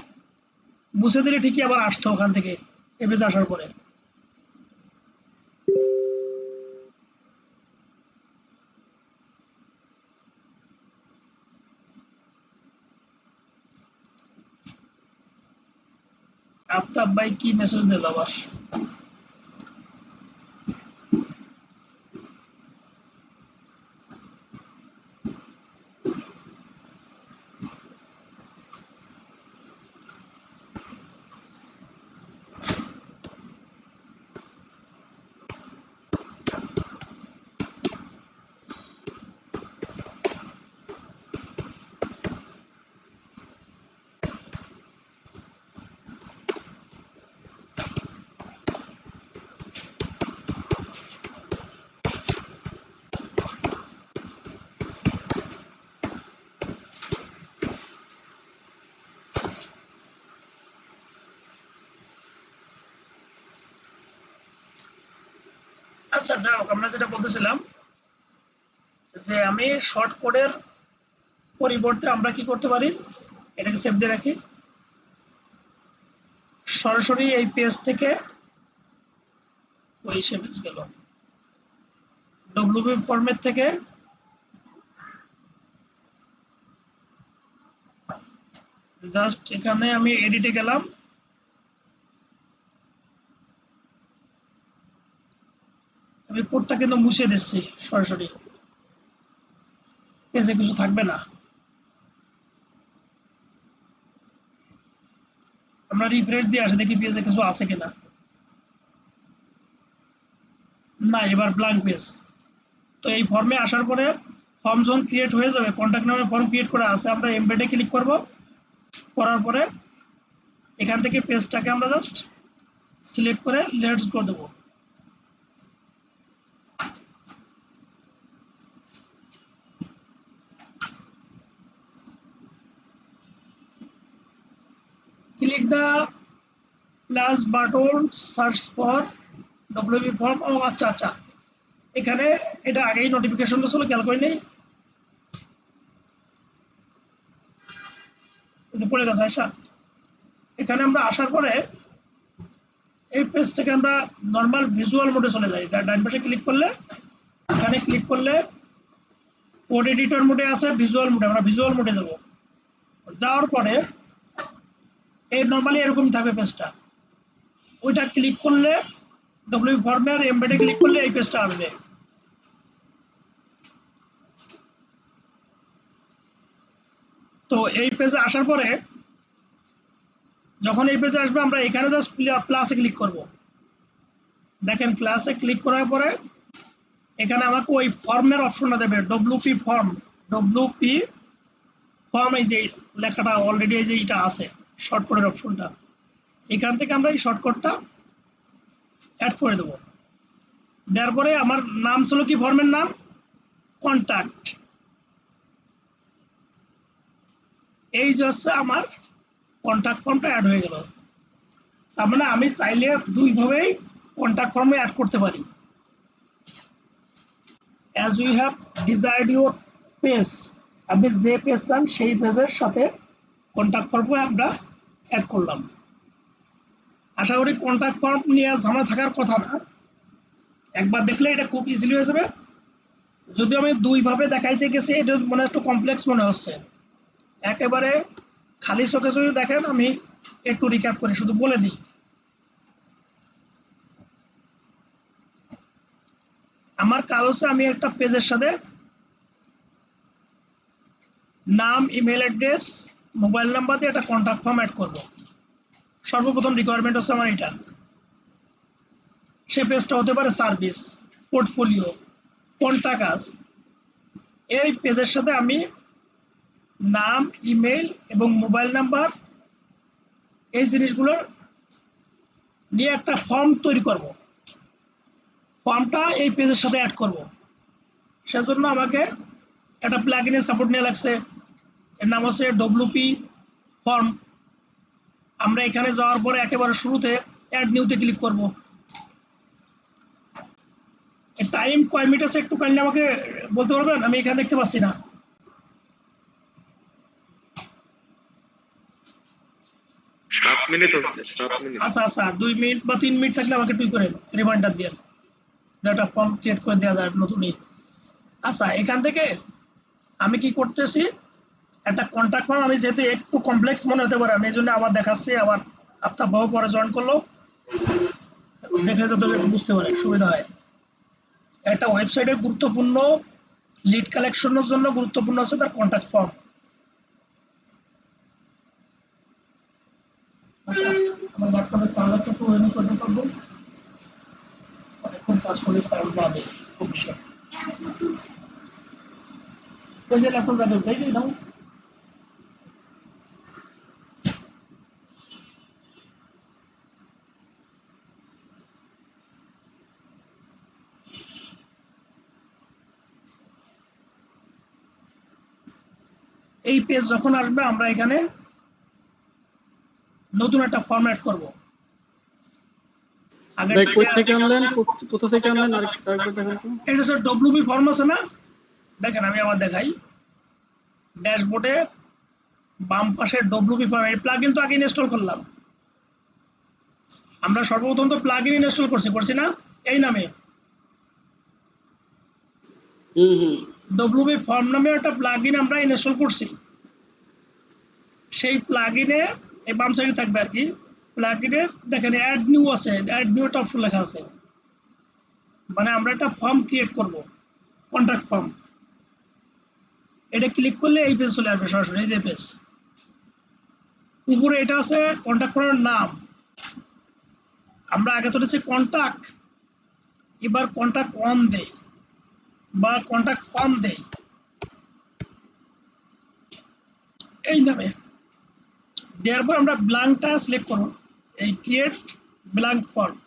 মুছে দিলে ঠিকই আবার আসতো ওখান থেকে এই পেজে আসার পরে। আফতাব ভাই কি মেসেজ দিল আবার? আচ্ছা, যাই হোক, আমরা যেটা বলতেছিলাম যে আমি শর্ট কোডের পরিবর্তে আমরা কি করতে পারি, এটাকে সেভ দিয়ে রাখি। সরাসরি এই পেজ থেকে ওই পেজ গেল, ডব্লিউপি ফরম্যাট থেকে জাস্ট এখানে আমি এডিটে গেলাম, আমি কোডটা কিন্তু মুছে দিচ্ছি, সরাসরি পেজে কিছু থাকবে না। আমরা রিফ্রেশ দিয়ে আসি, দেখি পেজে কিছু আছে কিনা। না, এবার ব্ল্যাঙ্ক পেজ। তো এই ফর্মে আসার পরে ফর্ম যখন ক্রিয়েট হয়ে যাবে, কন্ট্যাক্ট নামে ফর্ম ক্রিয়েট করা আছে, আমরা এমবেডে ক্লিক করব। করার পরে এখান থেকে পেজটাকে আমরা জাস্ট সিলেক্ট করে লেটস গো দেবো। Click the plus button search for WP form. ও আচ্ছা আচ্ছা, এখানে এটা আগেই নোটিফিকেশনটা ছিল, খেয়াল করে নেই, পড়ে গেছে আসা। এখানে আমরা আসার পরে এই পেজ থেকে আমরা নর্মাল ভিজুয়াল মোডে চলে যাই। ডান পাশে ক্লিক করলে, এখানে ক্লিক করলে কোড এডিটর মোডে আছে, ভিজুয়াল মোডে, আমরা ভিজুয়াল মোডে যাব। যাওয়ার পরে এই নর্মালি এরকম থাকবে পেজটা, ওইটা ক্লিক করলে ডব্লিউপি ফর্মে আর এমবেডে ক্লিক করলে এই পেজটা আসবে। তো এই পেজে আসার পরে যখন এই পেজে আসবে, আমরা এখানে জাস্ট প্লাসে ক্লিক করব। দেখেন প্লাসে ক্লিক করার পরে এখানে আমাকে ওই ফর্মের অপশনটা দেবে, ডব্লিউপি ফর্ম। ডব্লিউপি ফর্ম, এই যে লেখাটা অলরেডি এই যে এটা আছে, শর্টকাটের অপশনটা, এখান থেকে আমরা এই শর্টকাটটা অ্যাড করে দেবো। দেওয়ার পরে আমার নাম ছিল কি, ফর্মের নাম কন্ট্যাক্ট। এই যে হচ্ছে আমার কন্ট্যাক্ট ফর্মটা অ্যাড হয়ে গেল। তার মানে আমি চাইলে দুইভাবেই কন্ট্যাক্ট ফর্মে অ্যাড করতে পারি। As we have desired your page, আপনি যে পেজ চান সেই পেজের সাথে কন্ট্যাক্ট ফর্মে আমরা অ্যাড করলাম। আশা করি কন্ট্যাক্ট ফর্ম নিয়ে ঝামেলা থাকার কথা না, একবার দেখলে এটা খুব ইজিলি হয়ে যাবে। যদিও আমি দুইভাবে দেখাইতে গেছি, এটা মনে একটু কমপ্লেক্স মনে হচ্ছে। একেবারে খালি চোখে যদি দেখেন, আমি একটু রিক্যাপ করে শুধু বলে দিই। আমার কাজ হচ্ছে আমি একটা পেজের সাথে নাম, ইমেল অ্যাড্রেস, মোবাইল নাম্বার দিয়ে একটা কন্ট্যাক্ট ফর্ম অ্যাড করব। সর্বপ্রথম রিকোয়ারমেন্ট হচ্ছে আমার এটা। সে পেজটা হতে পারে সার্ভিস, পোর্টফোলিও, কন্ট্যাক্ট আস। এই পেজের সাথে আমি নাম, ইমেল এবং মোবাইল নাম্বার, এই জিনিসগুলো নিয়ে একটা ফর্ম তৈরি করব। ফর্মটা এই পেজের সাথে অ্যাড করব। সেজন্য আমাকে একটা প্লাগইনের সাপোর্ট নেওয়া লাগছে, এর নাম হচ্ছে ডব্লিউপি ফর্ম। আমরা এখানে যাওয়ার পরে একেবারে শুরুতে অ্যাড নিউতে ক্লিক করব। টাইম কয় মিনিট আছে একটু কাইন্ডলি আমাকে বলতে পারবেন, আমি এখানে দেখতে পাচ্ছি না। 7 মিনিট হচ্ছে, 7 মিনিট। আচ্ছা আচ্ছা, 2 মিনিট বা 3 মিনিট থাকলে আমাকে টুই করেন, রিমাইন্ডার দিয়ে একটা ফর্ম ক্রিয়েট করে দেওয়া যায় নতুনই। আচ্ছা, এখান থেকে আমি কি করতেছি, একটা কন্ট্যাক্ট ফর্ম, আমি যেহেতু একটু কমপ্লেক্স মনে হতে পারে, আমি এই জন্য আবার দেখাচ্ছি। আবার আপনার বহু পরে জয়েন করলো, দেখে যাতে একটু বুঝতে পারে সুবিধা হয়। একটা ওয়েবসাইটের গুরুত্বপূর্ণ লিড কালেকশনের জন্য গুরুত্বপূর্ণ আছে তার কন্ট্যাক্ট ফর্ম। আমার ল্যাপটপের সার্ভারটা একটু ওয়েবি করতে পারবো, অনেকক্ষণ কাজ করলে সার্ভার পাবে খুব বেশি। ওই যে ল্যাপটপ রাখবে, তাই যে দাও। এই পেজ যখন আসবে, আমরা এখানে নতুন একটা ফরম্যাট করব। ভাই কই থেকে আনলেন, কোথা থেকে আনলেন আরেকবার দেখান তো। এটা স্যার ডব্লিউপি ফর্ম আছে না, দেখেন আমি আবার দেখাই। ড্যাশবোর্ডে বাম পাশে ডব্লিউপি ফর্ম এই প্লাগইন তো আগে ইনস্টল করলাম। আমরা সর্বপ্রথম তো প্লাগইন ইনস্টল করছি না এই নামে হুম। ডব্লিউপি ফর্ম নামে একটা প্লাগইন আমরা ইনস্টল করছি। সেই প্লাগইনে এই বাম সাইডে থাকবে আর কি। প্লাগইনে দেখেন অ্যাড নিউ আছে, অ্যাড নিউ একটা অপশন লেখা আছে, মানে আমরা একটা ফর্ম ক্রিয়েট করব, কন্ট্যাক্ট ফর্ম। এটা ক্লিক করলে এই পেজ চলে আসবে সরাসরি, এই যে পেজ। উপরে এটা আছে কন্ট্যাক্ট ফর্মের নাম, আমরা আগে তো দিচ্ছি কন্ট্যাক্ট, এবার কন্ট্যাক্ট অন দেই বা কন্ট্যাক্ট ফর্ম দেই এই নামে। দেওয়ার পর আমরা ব্ল্যাঙ্কটা সিলেক্ট করব, এই ক্রিয়েট ব্ল্যাঙ্ক ফর্ম।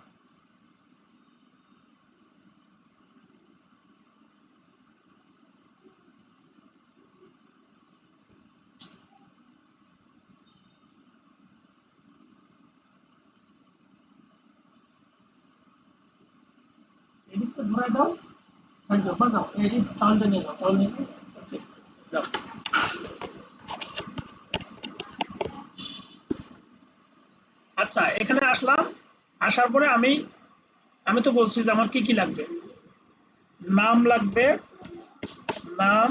এদিকটা ঘুরাই দাও, যাও বাজাও, এই তালটা নিয়ে যাও, তাল নিয়ে যাও, ওকে যাও। আচ্ছা এখানে আসলাম, আসার পরে আমি আমি তো বলছি যে আমার কি কি লাগবে। নাম লাগবে, নাম,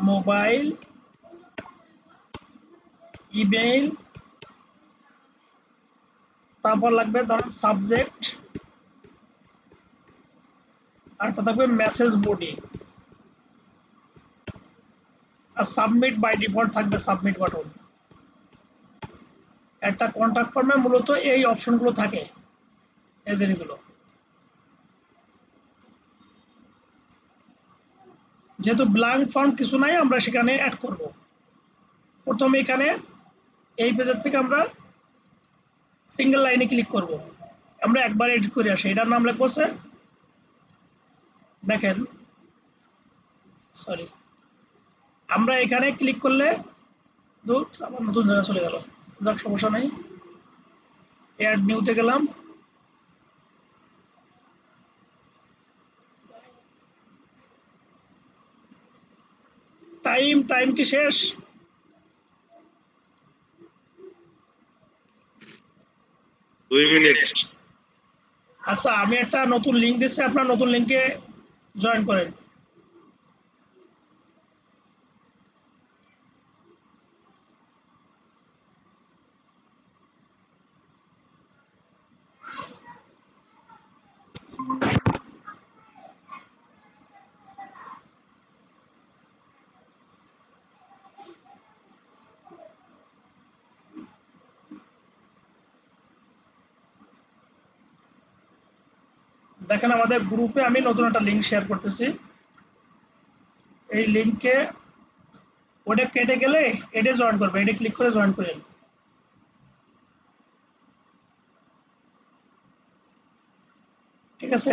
মোবাইল, ইমেইল, তারপর লাগবে ধরুন সাবজেক্ট, আর একটা থাকবে মেসেজ বডি, আর সাবমিট বাই ডিফল্ট থাকবে সাবমিট বাটন। একটা কন্ট্যাক্ট ফর্মে মূলত এই অপশনগুলো থাকে, এই জিনিসগুলো। যেহেতু ব্ল্যাঙ্ক ফর্ম কিছু নাই, আমরা সেখানে অ্যাড করব। প্রথমে এখানে এই পেজের থেকে আমরা সিঙ্গেল লাইনে ক্লিক করব, আমরা একবার এডিট করে আসি। এটার নাম লিখবো হচ্ছে, দেখেন সরি, আমরা এখানে ক্লিক করলে ধুর, আমার নতুন জায়গায় চলে গেল, যাক সমস্যা নাই। অ্যাড নিউতে গেলাম, টাইম টাইম কি শেষ? 2 মিনিট। আচ্ছা আমি একটা নতুন লিঙ্ক দিচ্ছি, আপনার নতুন লিঙ্কে জয়েন করেন। দেখেন আমাদের গ্রুপে আমি নতুন একটা লিঙ্ক শেয়ার করতেছি, এই লিঙ্কে ওটা কেটে গেলে এটা জয়েন করবে, এটা ক্লিক করে জয়েন করেন। ঠিক আছে,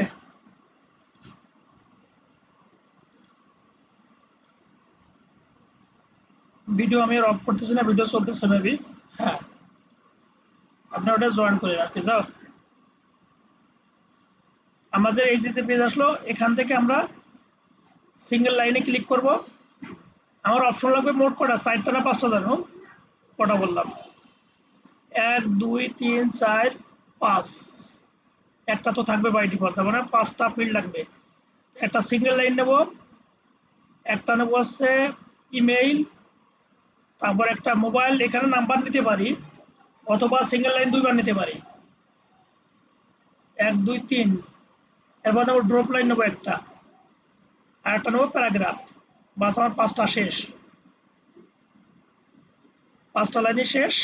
ভিডিও আমি আর অফ করতেছি না, ভিডিও চলতেছে মেবি। হ্যাঁ আপনি ওটা জয়েন করেন আর কি। যাও, আমাদের এই যে পেজ আসলো, এখান থেকে আমরা সিঙ্গেল লাইনে ক্লিক করব। আমার অপশন লাগবে মোট কটা, 4টা না 5টা জানো, কটা বললাম? 1 2 3 4 5, একটা তো থাকবে বাই ডিফল্ট, তার মানে 5টা ফিল্ড লাগবে। একটা সিঙ্গেল লাইন নেব, একটা নেব হচ্ছে ইমেইল, তারপর একটা মোবাইল, এখানে নাম্বার নিতে পারি অথবা সিঙ্গেল লাইন 2বার নিতে পারি, 1 2 3। এরপর নেব ড্রপ লাইন নেবো একটা, আর একটা নেবো প্যারাগ্রাফ। বাস আমার 5টা শেষ, 5টা লাইনে শেষ।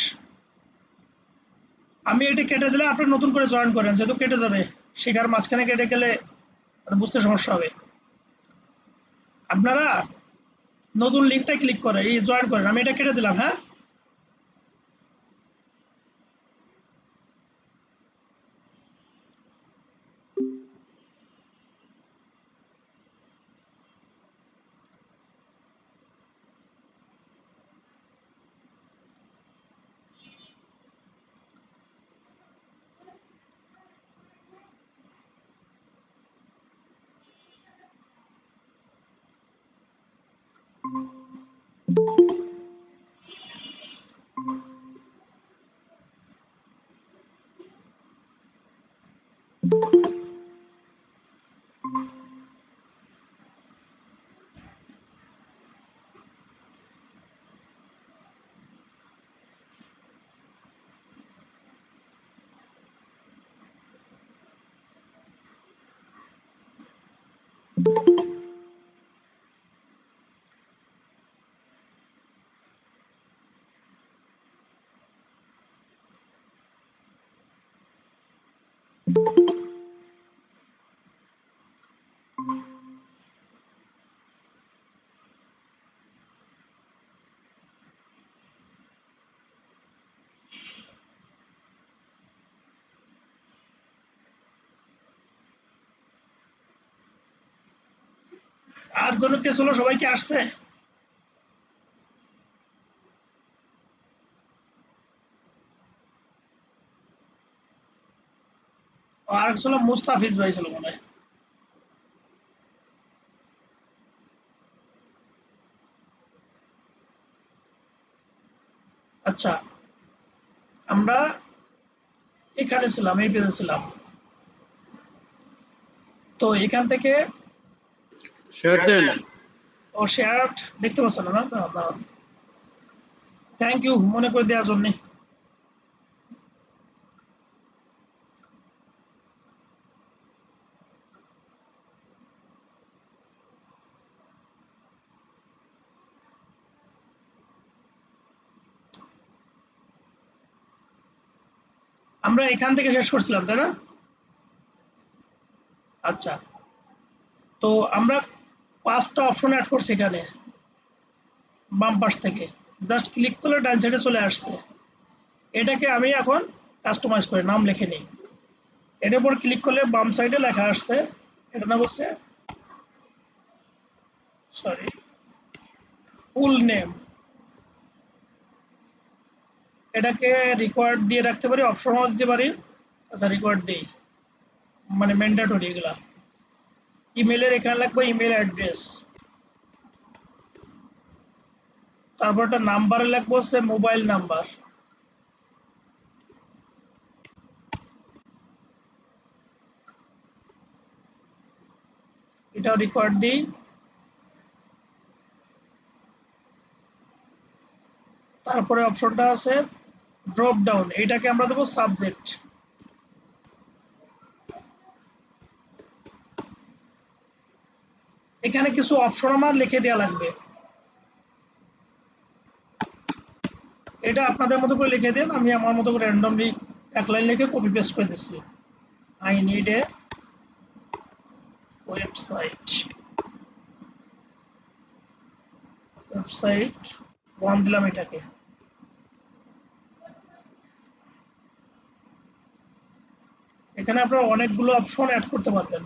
আমি এটি কেটে দিলে আপনি নতুন করে জয়েন করেন, যেহেতু কেটে যাবে, শেখার মাঝখানে কেটে গেলে বুঝতে সমস্যা হবে। আপনারা নতুন লিঙ্কটা ক্লিক করে এই জয়েন করেন, আমি এটা কেটে দিলাম। হ্যাঁ আর জন্য কে ছিল, সবাই কি আসছে? আর এক ছিল মুস্তাফিজ ভাই ছিল মনে হয়। আচ্ছা, আমরা এখানে ছিলাম, এই পেজে ছিলাম। তো এখান থেকে শেয়ার দেন। ও শেয়ার দেখতে পাচ্ছেন না? থ্যাংক ইউ মনে করে দেওয়ার জন্য। আমরা এখান থেকে শেষ করছিলাম তাই না? আচ্ছা, তো আমরা 5টা অপশন অ্যাড করছি এখানে বাম পাশ থেকে। জাস্ট ক্লিক করলে ডান সাইডে চলে আসছে। এটাকে আমি এখন কাস্টমাইজ করে নাম লিখে নিই। এটার উপর ক্লিক করলে বাম সাইডে লেখা আসছে, এটা না বলছে সরি ফুল নেম। এটাকে রিকোয়ার্ড দিয়ে রাখতে পারি, অপশনও দিতে পারি। আচ্ছা রিকোয়ার্ড দিই, মানে ম্যান্ডেটরি এগুলা। ইমেলের এখানে লাগবে ইমেল অ্যাড্রেস, তারপর একটা নাম্বারে লাগবে হচ্ছে মোবাইল নাম্বার। এটাও রিকোয়ার্ড দিই। তারপরে অপশনটা আছে ড্রপ ডাউন, এইটাকে আমরা দেবো সাবজেক্ট। এখানে কিছু অপশন আমার লিখে দেওয়া লাগবে, এটা আপনাদের মতো করে লিখে দেন, আমি আমার মতো করে র্যান্ডমলি এক লাইন লিখে কপি পেস্ট করে দিচ্ছি। I need a website, website 1 দিলাম এটাকে। এখানে আপনারা অনেকগুলো অপশন অ্যাড করতে পারবেন।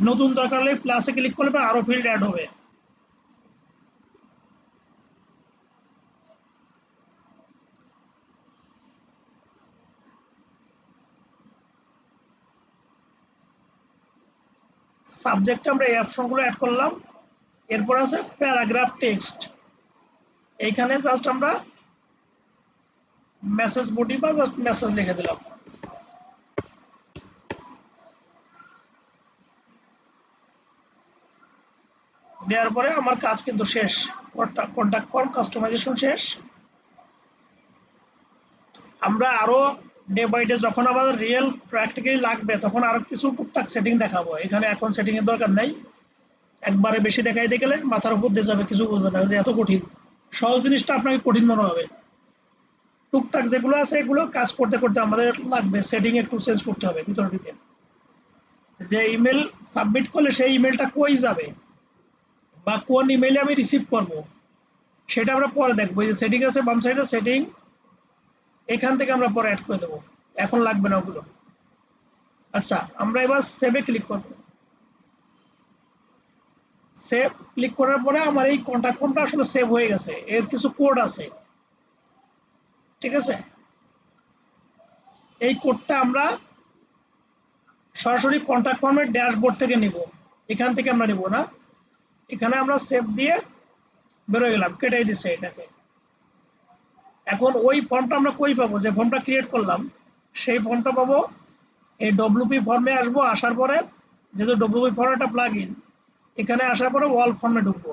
নতুন দরকার হলে প্লাসে ক্লিক করলে আরো ফিল্ড অ্যাড হবে। সাবজেক্টে আমরা এই অপশনগুলো অ্যাড করলাম। এরপর আছে প্যারাগ্রাফ টেক্সট, এইখানে জাস্ট আমরা মেসেজ বডি বা জাস্ট মেসেজ লিখে দিলাম। দেওয়ার পরে আমার কাজ কিন্তু শেষ, কন্টাক্ট ফর্ম কাস্টমাইজেশন শেষ। আমরা আরো ডে বাই ডে যখন আমাদের রিয়েল প্র্যাকটিক্যালি লাগবে তখন আরো কিছু টুকটাক সেটিং দেখাবো। এখানে এখন সেটিং এর দরকার নাই, একবারে বেশি দেখাইতে গেলে মাথার উপর দিয়ে যাবে, কিছু বুঝবে না যে এত কঠিন। সহজ জিনিসটা আপনাকে কঠিন মনে হবে। টুকটাক যেগুলো আছে এগুলো কাজ করতে করতে আমাদের লাগবে সেটিং একটু চেঞ্জ করতে হবে ভিতরে ঢুকে। যে ইমেল সাবমিট করলে সেই ইমেলটা কই যাবে বা কোন ইমেলে আমি রিসিভ করব সেটা আমরা পরে দেখবো। এই যে সেটিং আছে বাম সাইডে সেটিং, এখান থেকে আমরা পরে অ্যাড করে দেবো, এখন লাগবে না ওগুলো। আচ্ছা, আমরা এবার সেভে ক্লিক করব। সেভ ক্লিক করার পরে আমার এই কন্টাক্ট ফর্মটা আসলে সেভ হয়ে গেছে, এর কিছু কোড আছে, ঠিক আছে? এই কোডটা আমরা সরাসরি কন্টাক্ট ফর্মের ড্যাশবোর্ড থেকে নিব, এখান থেকে আমরা নিব না। এখানে আমরা সেভ দিয়ে বেরোয় গেলাম, কেটে দিচ্ছে এটাকে। এখন ওই ফর্মটা আমরা কই পাবো, যে ফর্মটা ক্রিয়েট করলাম সেই ফর্মটা পাবো এই ডব্লিউপি ফর্মে আসবো। আসার পরে যেহেতু ডব্লিউপি ফর্ম একটা প্লাগ ইন, এখানে আসার পরে ওয়াল ফর্মে ঢুকবো।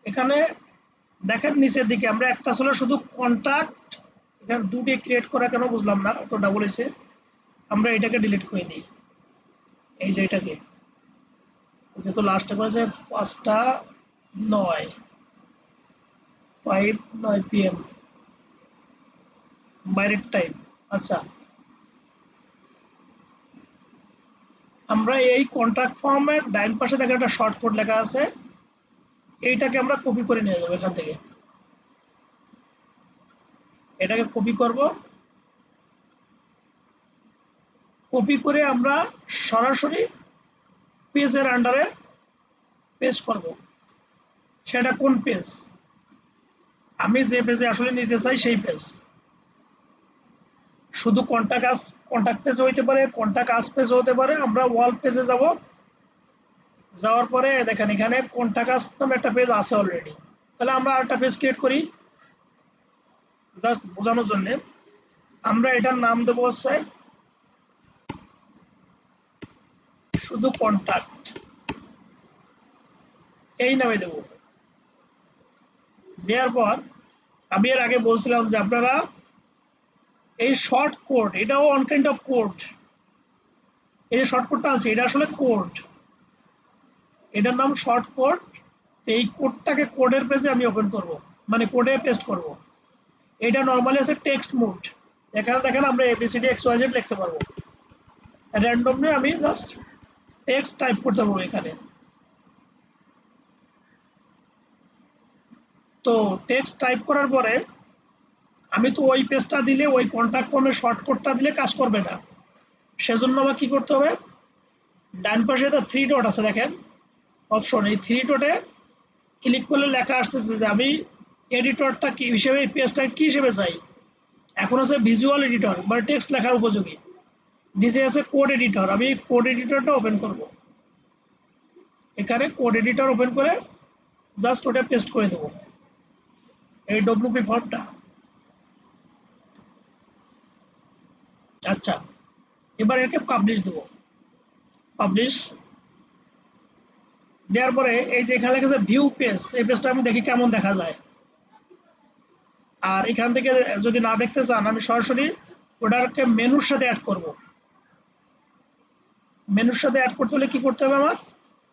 এখানে দেখেন নিচের দিকে আমরা একটা ছিল শুধু কন্টাক্ট, এখানে দুটি ক্রিয়েট করা কেন বুঝলাম না, তো ডাবল এসে আমরা এটাকে ডিলিট করে দিই। এই যে এটাকে যেহেতু লাস্টে করেছে 5:09 PM বাইরের টাইম। আচ্ছা, আমরা এই কন্ট্যাক্ট ফর্মের ডাইন পাশে দেখেন একটা শর্ট কোড লেখা আছে, এইটাকে আমরা কপি করে নিয়ে যাবো এখান থেকে। এটাকে কপি করব, কপি করে আমরা সরাসরি পেজের আন্ডারে পেস্ট করব। সেটা কোন পেজ, আমি যে পেজে আসলে নিতে চাই সেই পেজ। শুধু কন্ট্যাক্ট পেজ হইতে পারে, কন্ট্যাক্ট আস পেজ হতে পারে। আমরা ওয়াল পেজে যাব, যাওয়ার পরে দেখেন এখানে কন্ট্যাক্ট আস নামে একটা পেজ আছে অলরেডি। তাহলে আমরা একটা পেজ ক্রিয়েট করি জাস্ট বোঝানোর জন্য। আমরা এটার নাম দেবো হচ্ছে শুধু কন্ট্যাক্ট, এই নামে দেব। দেওয়ার পর আমি এর আগে বলছিলাম যে আপনারা এই শর্ট কোড, এটাও অন কাইন্ড অফ কোড। এই যে শর্ট কোডটা আছে এটা আসলে কোড, এটার নাম শর্ট কোড। এই কোডটাকে কোডের পেজে আমি ওপেন করব, মানে কোডে পেস্ট করব। এটা নর্মালি আছে টেক্সট মোড। এখানে দেখেন আমরা এবিসিডি এক্স ওয়াই জেড লিখতে পারবো। র্যান্ডমলি আমি জাস্ট টেক্সট টাইপ করতে পারবো এখানে। তো টেক্সট টাইপ করার পরে আমি তো ওই পেজটা দিলে, ওই কন্ট্যাক্ট ফর্মের শর্ট কোডটা দিলে কাজ করবে না। সেজন্য আমার কি করতে হবে, ডান পাশে তো 3 ডট আছে দেখেন অপশন, এই 3 ডটে ক্লিক করলে লেখা আসতেছে যে আমি এডিটরটা কি হিসেবে, এই পেজটা কি হিসেবে চাই। এখন আছে ভিজুয়াল এডিটর মানে টেক্সট লেখার উপযোগী। নিচে আছে কোড এডিটর, আমি কোড এডিটরটা ওপেন করব। এখানে কোড এডিটর ওপেন করে জাস্ট ওটা পেস্ট করে দেবো এই ডব্লিউপি ফর্মটা। আচ্ছা, এবার একে পাবলিশ দেবো। পাবলিশ দেওয়ার পরে এই যে এখানে লেখা আছে ভিউ পেজ, এই পেজটা আমি দেখি কেমন দেখা যায়। আর এখান থেকে যদি না দেখতে চান আমি সরাসরি ওটাকে মেনুর সাথে অ্যাড করব। মেনুর সাথে অ্যাড করতে হলে কি করতে হবে, আমার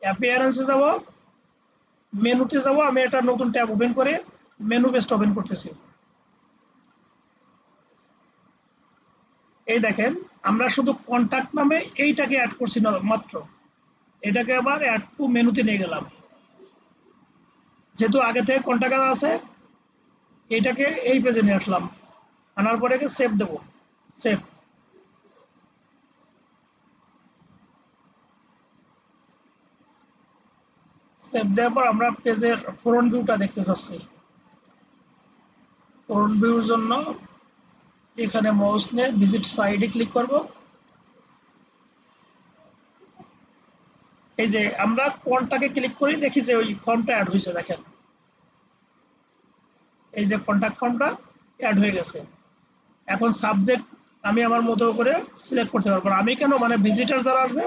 অ্যাপিয়ারেন্সে যাব, মেনুতে যাব। আমি একটা নতুন ট্যাব ওপেন করে মেনু পেজটা ওপেন করতেছি। এই দেখেন আমরা শুধু কন্ট্যাক্ট নামে এইটাকে অ্যাড করছি না মাত্র, এটাকে আবার অ্যাড টু মেনুতে নিয়ে গেলাম। যেহেতু আগে থেকে কন্ট্যাক্ট আছে, এইটাকে এই পেজে নিয়ে আসলাম। আনার পরে সেভ দেব, সেভ। সেভ দেওয়ার পর আমরা পেজের ফ্রন্ট ভিউটা দেখতে চাচ্ছি। ফ্রন্ট ভিউর জন্য এখানে মাউস নিয়ে ভিজিট সাইডে ক্লিক করব। এই যে আমরা কোনটাকে ক্লিক করি দেখি যে ওই ফর্মটা অ্যাড হয়েছে দেখেন, এই যে কন্ট্যাক্ট ফর্মটা অ্যাড হয়ে গেছে। এখন সাবজেক্ট আমি আমার মতো করে সিলেক্ট করতে পারবো। আমি কেন, মানে ভিজিটার যারা আসবে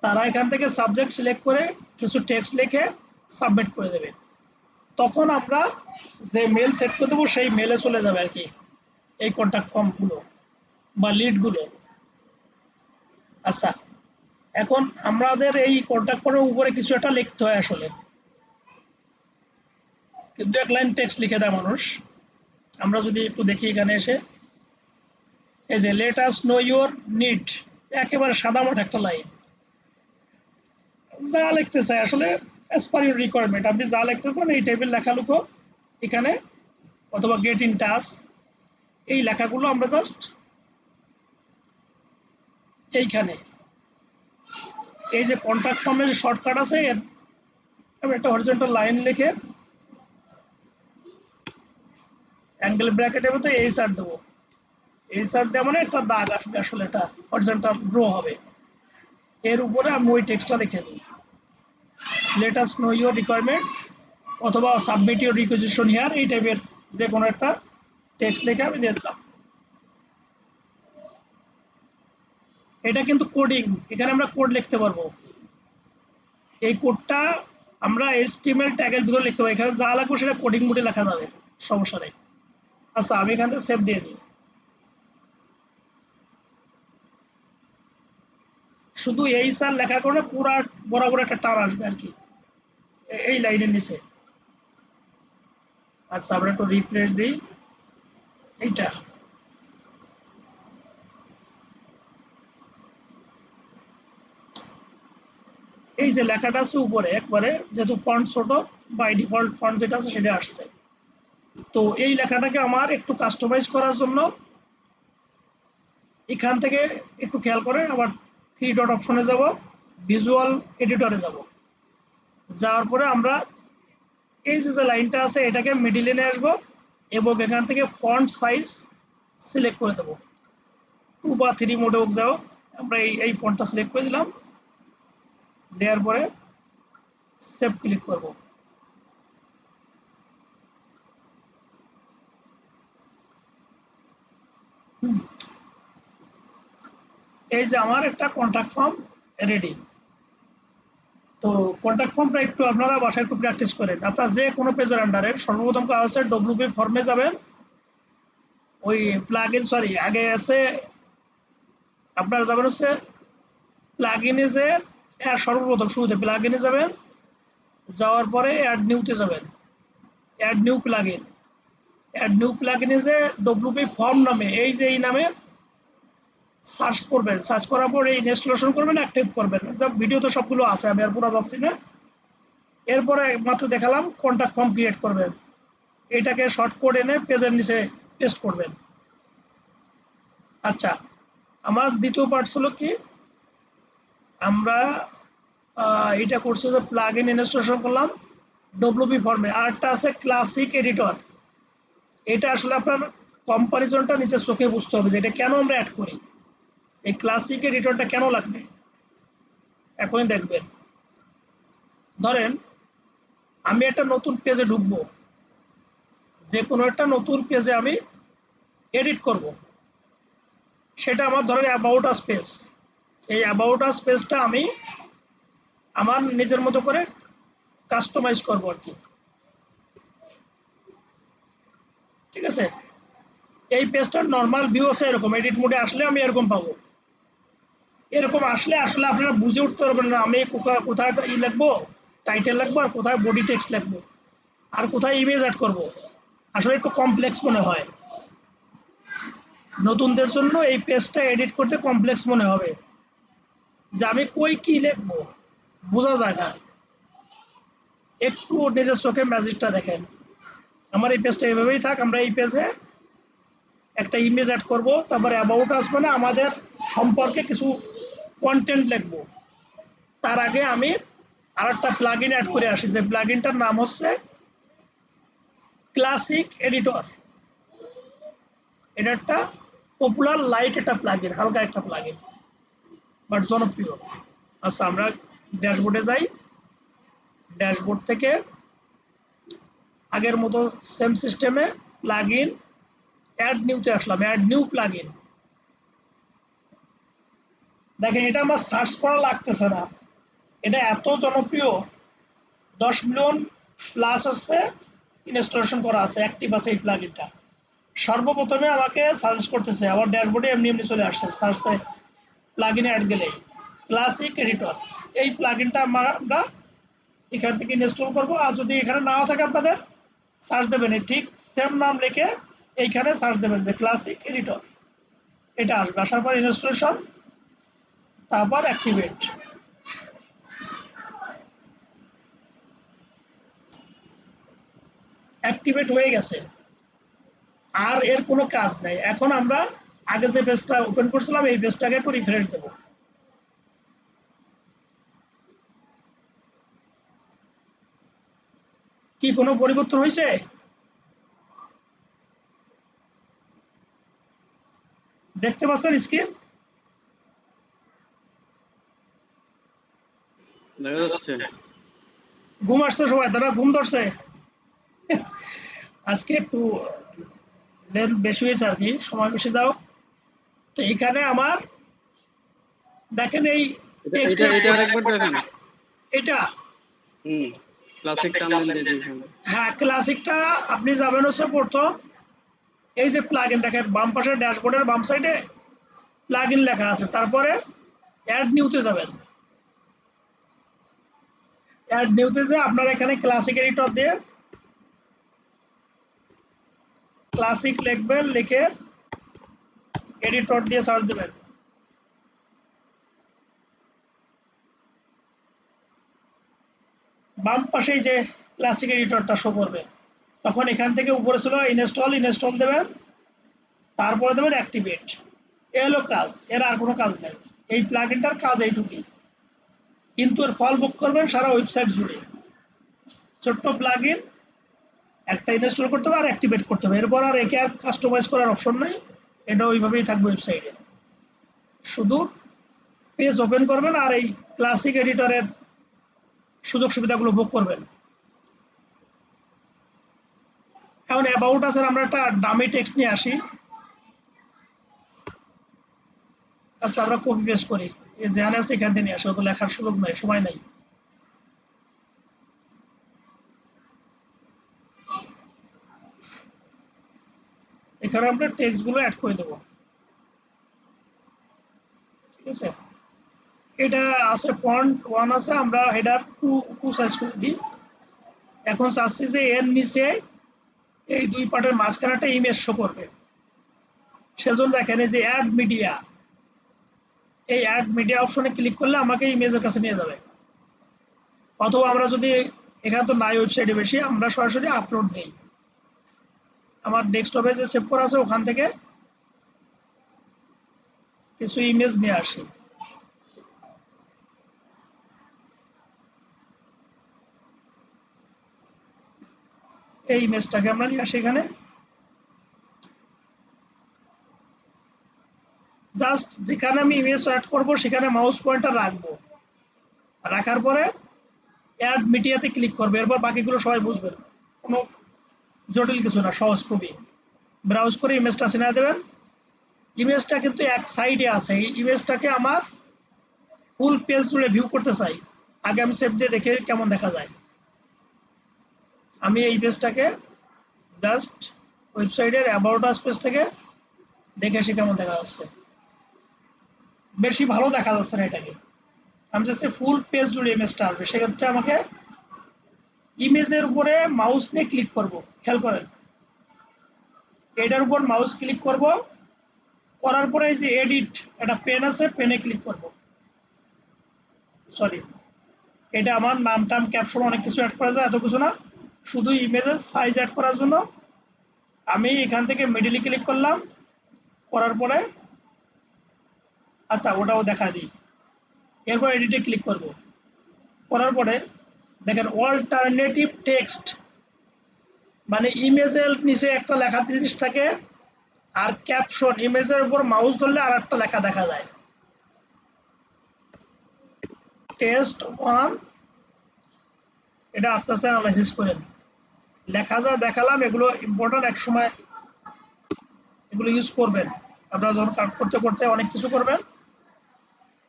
তারা এখান থেকে সাবজেক্ট সিলেক্ট করে কিছু টেক্সট লিখে সাবমিট করে দেবে। তখন আমরা যে মেল সেট করে দেবো সেই মেলে চলে যাবে আর কি এই কন্ট্যাক্ট ফর্মগুলো বা লিডগুলো। আচ্ছা, এখন আমাদের এই কন্ট্যাক্ট ফর্মের উপরে কিছু একটা লিখতে হয় আসলে, কিন্তু এক লাইন টেক্সট লিখে দেয় মানুষ। আমরা যদি একটু দেখি এখানে এসে, এই যে let us no your need, একেবারে সাদামাটা একটা লাইন। যা লিখতে চাই আসলে অ্যাজ পার ইউর রিকোয়ারমেন্ট, আপনি যা লিখতে চান এই টাইপের লেখা লুকো এখানে, অথবা গেট ইন টাচ, এই লেখাগুলো আমরা জাস্ট এইখানে এই যে কন্ট্যাক্ট ফর্মের যে শর্টকাট আছে আমি একটা হরিজন্টাল লাইন লিখে অ্যাঙ্গেল ব্র্যাকেটের মতো এইচআর দেবো। এইচআর দেওয়া মানে একটা দাগ আসবে, আসলে এটা হরিজন্টাল ড্র হবে। এর উপরে আমি ওই টেক্সটটা লিখে দিই, let us no your requirement অথবা সাবমিট ইউর রিকোয়েজিশন হিয়ার, এই টাইপের যে কোনো একটা টেক্সট লিখে আমি দিয়ে দিলাম। এটা কিন্তু কোডিং, এখানে আমরা কোড লিখতে পারবো। এই কোডটা আমরা HTML ট্যাগের ভিতরে লিখতে পারি, এখানে যা লাগবে সেটা কোডিং মোডে লেখা যাবে, সমস্যা নেই। আচ্ছা আমি এখান থেকে সেভ দিয়ে দিই। শুধু এই স্যার লেখার কারণে পুরা বরাবর একটা টার আসবে আর কি এই লাইনের নিচে। আচ্ছা আমরা একটু রিফ্রেশ দিই এইটা। এই যে লেখাটা আছে উপরে একবারে, যেহেতু ফন্ট ছোট, বাই ডিফল্ট ফন্ট যেটা আছে সেটা আসছে। তো এই লেখাটাকে আমার একটু কাস্টমাইজ করার জন্য এখান থেকে একটু খেয়াল করে আবার 3 ডট অপশনে যাব, ভিজুয়াল এডিটরে যাব। যাওয়ার পরে আমরা এই যে লাইনটা আছে এটাকে মিডিলে নিয়ে আসবো এবং এখান থেকে ফন্ট সাইজ সিলেক্ট করে দেবো, 2 বা 3 মোডে হোক যাও, আমরা এই ফন্টটা সিলেক্ট করে দিলাম। দেওয়ার পরে সেভ ক্লিক করব। এই যে আমার একটা কন্ট্যাক্ট ফর্ম রেডি। তো কন্ট্যাক্ট ফর্মটা একটু আপনারা বাসায় একটু প্র্যাকটিস করেন। আপনারা যে কোনো পেজের আন্ডারে সর্বপ্রথম কাজ আছে ডব্লিউপি ফর্মে যাবেন, ওই প্লাগইন সরি আগে আছে আপনারা যাবেন হচ্ছে প্লাগইনে যে সর্বপ্রথম শুরুতে প্লাগইনে যাবেন, যাওয়ার পরে অ্যাড নিউতে যাবেন, add new plugin, add new প্লাগইনে যে ডব্লিউপি ফর্ম নামে এই যে এই নামে সার্চ করবেন, সার্চ করার পর এই ইনস্টলেশন করবেন, অ্যাক্টিভ করবেন। যা ভিডিও তো সবগুলো আছে, আমি আর পুরো যাচ্ছি না। এরপরে মাত্র দেখালাম কন্ট্যাক্ট ফর্ম ক্রিয়েট করবেন, এটাকে শর্ট কোড এনে পেজের নিচে পেস্ট করবেন। আচ্ছা আমার দ্বিতীয় পার্ট ছিল কি, আমরা এটা করছি যে প্লাগ ইন ইনস্টলেশন করলাম ডব্লিউপি ফর্মে, আরটা আছে ক্লাসিক এডিটর। এটা আসলে আপনার কম্পারিজনটা নিচে চোখে বুঝতে হবে যে এটা কেন আমরা অ্যাড করি, এই ক্লাসিক এডিটরটা কেন লাগবে এখনই দেখবেন। ধরেন আমি একটা নতুন পেজে ঢুকবো, যে কোনো একটা নতুন পেজে আমি এডিট করব, সেটা আমার ধরেন অ্যাবাউট আস পেজ। এই অ্যাবাউট আস পেজটা আমি আমার নিজের মতো করে কাস্টমাইজ করব আর কি, ঠিক আছে। এই পেজটার নর্মাল ভিউ আছে এরকম, এডিট মোডে আসলে আমি এরকম পাবো। এরকম আসলে আসলে আপনারা বুঝে উঠতে পারবেন না আমি কোথায় ই লিখবো, টাইটেল লিখবো, আর কোথায় বডি টেক্সট লিখবো, আর কোথায় ইমেজ অ্যাড করব। আসলে একটু কমপ্লেক্স মনে হয় নতুনদের জন্য, এই পেজটা এডিট করতে কমপ্লেক্স মনে হবে যে আমি কই কি লিখবো, বোঝা যায় না। একটু নিজের চোখে ম্যাজিকটা দেখেন। আমার এই পেজটা এইভাবেই থাক, আমরা এই পেজে একটা ইমেজ অ্যাড করব, তারপরে অ্যাবাউট আস মানে আমাদের সম্পর্কে কিছু কন্টেন্ট লিখবো। তার আগে আমি আরেকটা প্লাগইন অ্যাড করে আসি, যে প্লাগইনটার নাম হচ্ছে ক্লাসিক এডিটর। এটা একটা পপুলার লাইট একটা প্লাগইন, হালকা একটা প্লাগইন বাট জনপ্রিয়। আচ্ছা আমরা ড্যাশবোর্ডে যাই, ড্যাশবোর্ড থেকে আগের মতো সেম সিস্টেমে প্লাগইন অ্যাড নিউতে আসলাম, অ্যাড নিউ প্লাগইন। দেখেন এটা আমার সার্চ করা লাগতেছে না, এটা এত জনপ্রিয়, 10 মিলিয়ন প্লাস হচ্ছে ইনস্টলেশন করা আছে, অ্যাক্টিভ আছে এই প্লাগইনটা। সর্বপ্রথমে আমাকে সাজেস্ট করতেছে, আমার ড্যাশবোর্ডে এমনি এমনি চলে আসছে সার্চে প্লাগইনে অ্যাড গেলে ক্লাসিক এডিটর। এই প্লাগইনটা আমরা এখান থেকে ইনস্টল করব, আর যদি এখানে নাও থাকে আপনাদের সার্চ দেবেন ঠিক সেম নাম লিখে এইখানে সার্চ দেবেন যে ক্লাসিক এডিটর, এটা আসবে। আসার পর ইনস্টলেশন, তারপর অ্যাক্টিভেট। অ্যাক্টিভেট হয়ে গেছে, আর এর কোনো কাজ নাই। এখন আমরা আগে যে পেজটা ওপেন করছিলাম এই পেজটাকে একটু রিফ্রেশ দেবো। কি কোনো পরিবর্তন হয়েছে? দেখতে পাচ্ছেন স্ক্রিন? দেখা যাচ্ছে। ঘুম আসছে সবাই, তারা ঘুম ধরছে? আজকে একটু লেন্থ বেশি হয়েছে আর কি, সময় বেশি যাও। তো এখানে আমার দেখেন এই এটা টেক্সটের একবার দেখেন। এটা হুম, ক্লাসিক টানলেন যে যেখানে। হ্যাঁ ক্লাসিকটা আপনি যাবেন হচ্ছে প্রথম এই যে প্লাগইন দেখেন বাম পাশে ড্যাশবোর্ডের বাম সাইডে প্লাগইন লেখা আছে, তারপরে অ্যাড নিউতে যাবেন। অ্যাড নিউতে যে আপনার এখানে ক্লাসিক এডিটর দিয়ে ক্লাসিক লিখবেন, লিখে এডিটর দিয়ে সার্চ দেবেন। বাম পাশেই যে ক্লাসিক এডিটরটা শো করবে, তখন এখান থেকে উপরে ছিল ইনস্টল দেবেন, তারপরে দেবেন অ্যাক্টিভেট। এ হলো কাজ, এর আর কোনো কাজ নেই। এই প্লাগইনটার কাজ এইটুকুই, কিন্তু এর ফল ভোগ করবেন সারা ওয়েবসাইট জুড়ে। ছোট্ট প্লাগইন, একটা ইনস্টল করতে হবে আর অ্যাক্টিভেট করতে হবে, এরপর আর একে আর কাস্টমাইজ করার অপশন নেই। এটা ওইভাবেই থাকবে ওয়েবসাইটে, শুধু পেজ ওপেন করবেন আর এই ক্লাসিক এডিটরের সুযোগ সুবিধাগুলো ভোগ করবেন। এখন অ্যাবাউট আছে, আমরা একটা ডামি টেক্সট নিয়ে আসি। আচ্ছা আমরা কপি পেস্ট করি, যেখানে আছে এখান থেকে নিয়ে আসি, অত লেখার সুযোগ নাই, সময় নাই। এখানে আমরা টেক্সট গুলো অ্যাড করে দেবো, ঠিক আছে। এটা আছে ফন্ট 1 আছে, আমরা হেডার 2 সাইজ করে দিই। এখন চাচ্ছি যে এর নিচে এই দুই পার্টের মাঝখানে একটা ইমেজ শো করবে, সেজন্য দেখেন এই যে অ্যাড মিডিয়া, এই অ্যাড মিডিয়া অপশনে ক্লিক করলে আমাকে ইমেজের কাছে নিয়ে যাবে। অথবা আমরা যদি এখানে তো নাই ওয়েবসাইটে বেশি, আমরা সরাসরি আপলোড দিই, আমার ডেস্কটপে যে সেভ করা আছে ওখান থেকে কিছু ইমেজ নিয়ে আসি। এই ইমেজটাকে আমরা নিয়ে আসি এখানে, জাস্ট যেখানে আমি ইমেজ অ্যাড করব সেখানে মাউস পয়েন্টার রাখবো, রাখার পরে অ্যাড মিডিয়াতে ক্লিক করবে, এরপর বাকিগুলো সবাই বুঝবেন, কোনো জটিল কিছু না, সহজ খুবই। ব্রাউজ করে ইমেজটা চিনে দেবেন। ইমেজটা কিন্তু এক সাইডে আছে, এই ইমেজটাকে আমার ফুল পেজ জুড়ে ভিউ করতে চাই, আগে আমি সেভ দিয়ে দেখে কেমন দেখা যায়। আমি এই পেজটাকে জাস্ট ওয়েবসাইটের অ্যাবাউট আস পেজ থেকে দেখে এসে কেমন দেখা যাচ্ছে, বেশি ভালো দেখা যাচ্ছে না এটাকে। আমি যাচ্ছি ফুল পেজ জুড়ে ইমেজটা আসবে, সেক্ষেত্রে আমাকে ইমেজের উপরে মাউস নিয়ে ক্লিক করব, খেয়াল করেন এটার উপর মাউস ক্লিক করব, করার পরে এই যে এডিট একটা পেন আছে, পেনে ক্লিক করব। সরি, এটা আমার নাম টাম ক্যাপশন অনেক কিছু অ্যাড করা যায়, এত কিছু না, শুধু ইমেজের সাইজ অ্যাড করার জন্য আমি এখান থেকে মিডিলে ক্লিক করলাম, করার পরে আচ্ছা ওটাও দেখা দিই। এরপর এডিটে ক্লিক করব, করার পরে দেখেন অল্টারনেটিভ টেক্সট, মানে ইমেজের নিচে একটা লেখা জিনিস থাকে, আর ক্যাপশন ইমেজের উপর মাউস ধরলে আর একটা লেখা দেখা যায়, টেস্ট 1। এটা আস্তে আস্তে অ্যানালাইসিস করেন, লেখা যা দেখালাম এগুলো ইম্পর্টেন্ট, এক সময় এগুলো ইউজ করবেন। আপনারা যখন কাট করতে করতে অনেক কিছু করবেন,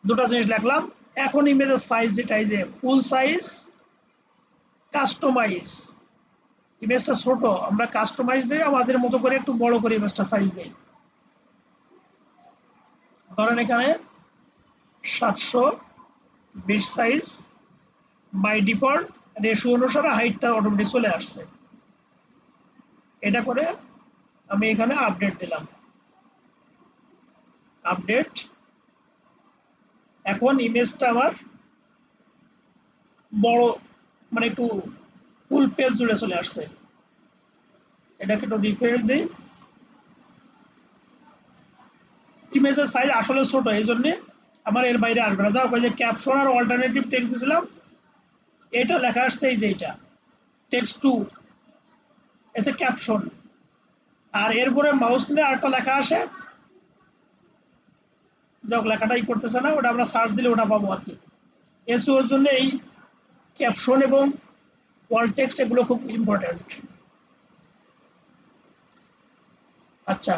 দুটো জিনিস লিখলাম। এখন ইমেজের সাইজ যেটা, এই যে ফুল সাইজ কাস্টমাইজ, ইমেজটা ছোট, আমরা কাস্টমাইজ দিই আমাদের মতো করে একটু বড় করে ইমেজটা সাইজ দিই। ধরেন এখানে 720 সাইজ, বাই ডিফল্ট রেশিও অনুসারে হাইটটা অটোমেটিক চলে আসছে। এটা করে আমি এখানে আপডেট দিলাম, আপডেট। এখন ইমেজটা আমার বড়, মানে একটু ফুল পেজ জুড়ে চলে আসছে। এটাকে একটু রিফ্রেশ দিই, ইমেজের সাইজ আসলে ছোট, এই জন্য আমার এর বাইরে আসবে না। যাও ওই যে ক্যাপশন আর অল্টারনেটিভ টেক্সট দিয়েছিলাম, এটা লেখা আসছে এই যে এটা টেক্সট 2 এসে ক্যাপশন, আর এরপরে মাউস নিলে আরেকটা লেখা আসে, যাক লেখাটাই করতেছে না, ওটা আমরা সার্চ দিলে ওটা পাবো আর কি। এসইওর জন্য এই ক্যাপশন এবং ওয়াল টেক্সট এগুলো খুব ইম্পর্টেন্ট। আচ্ছা,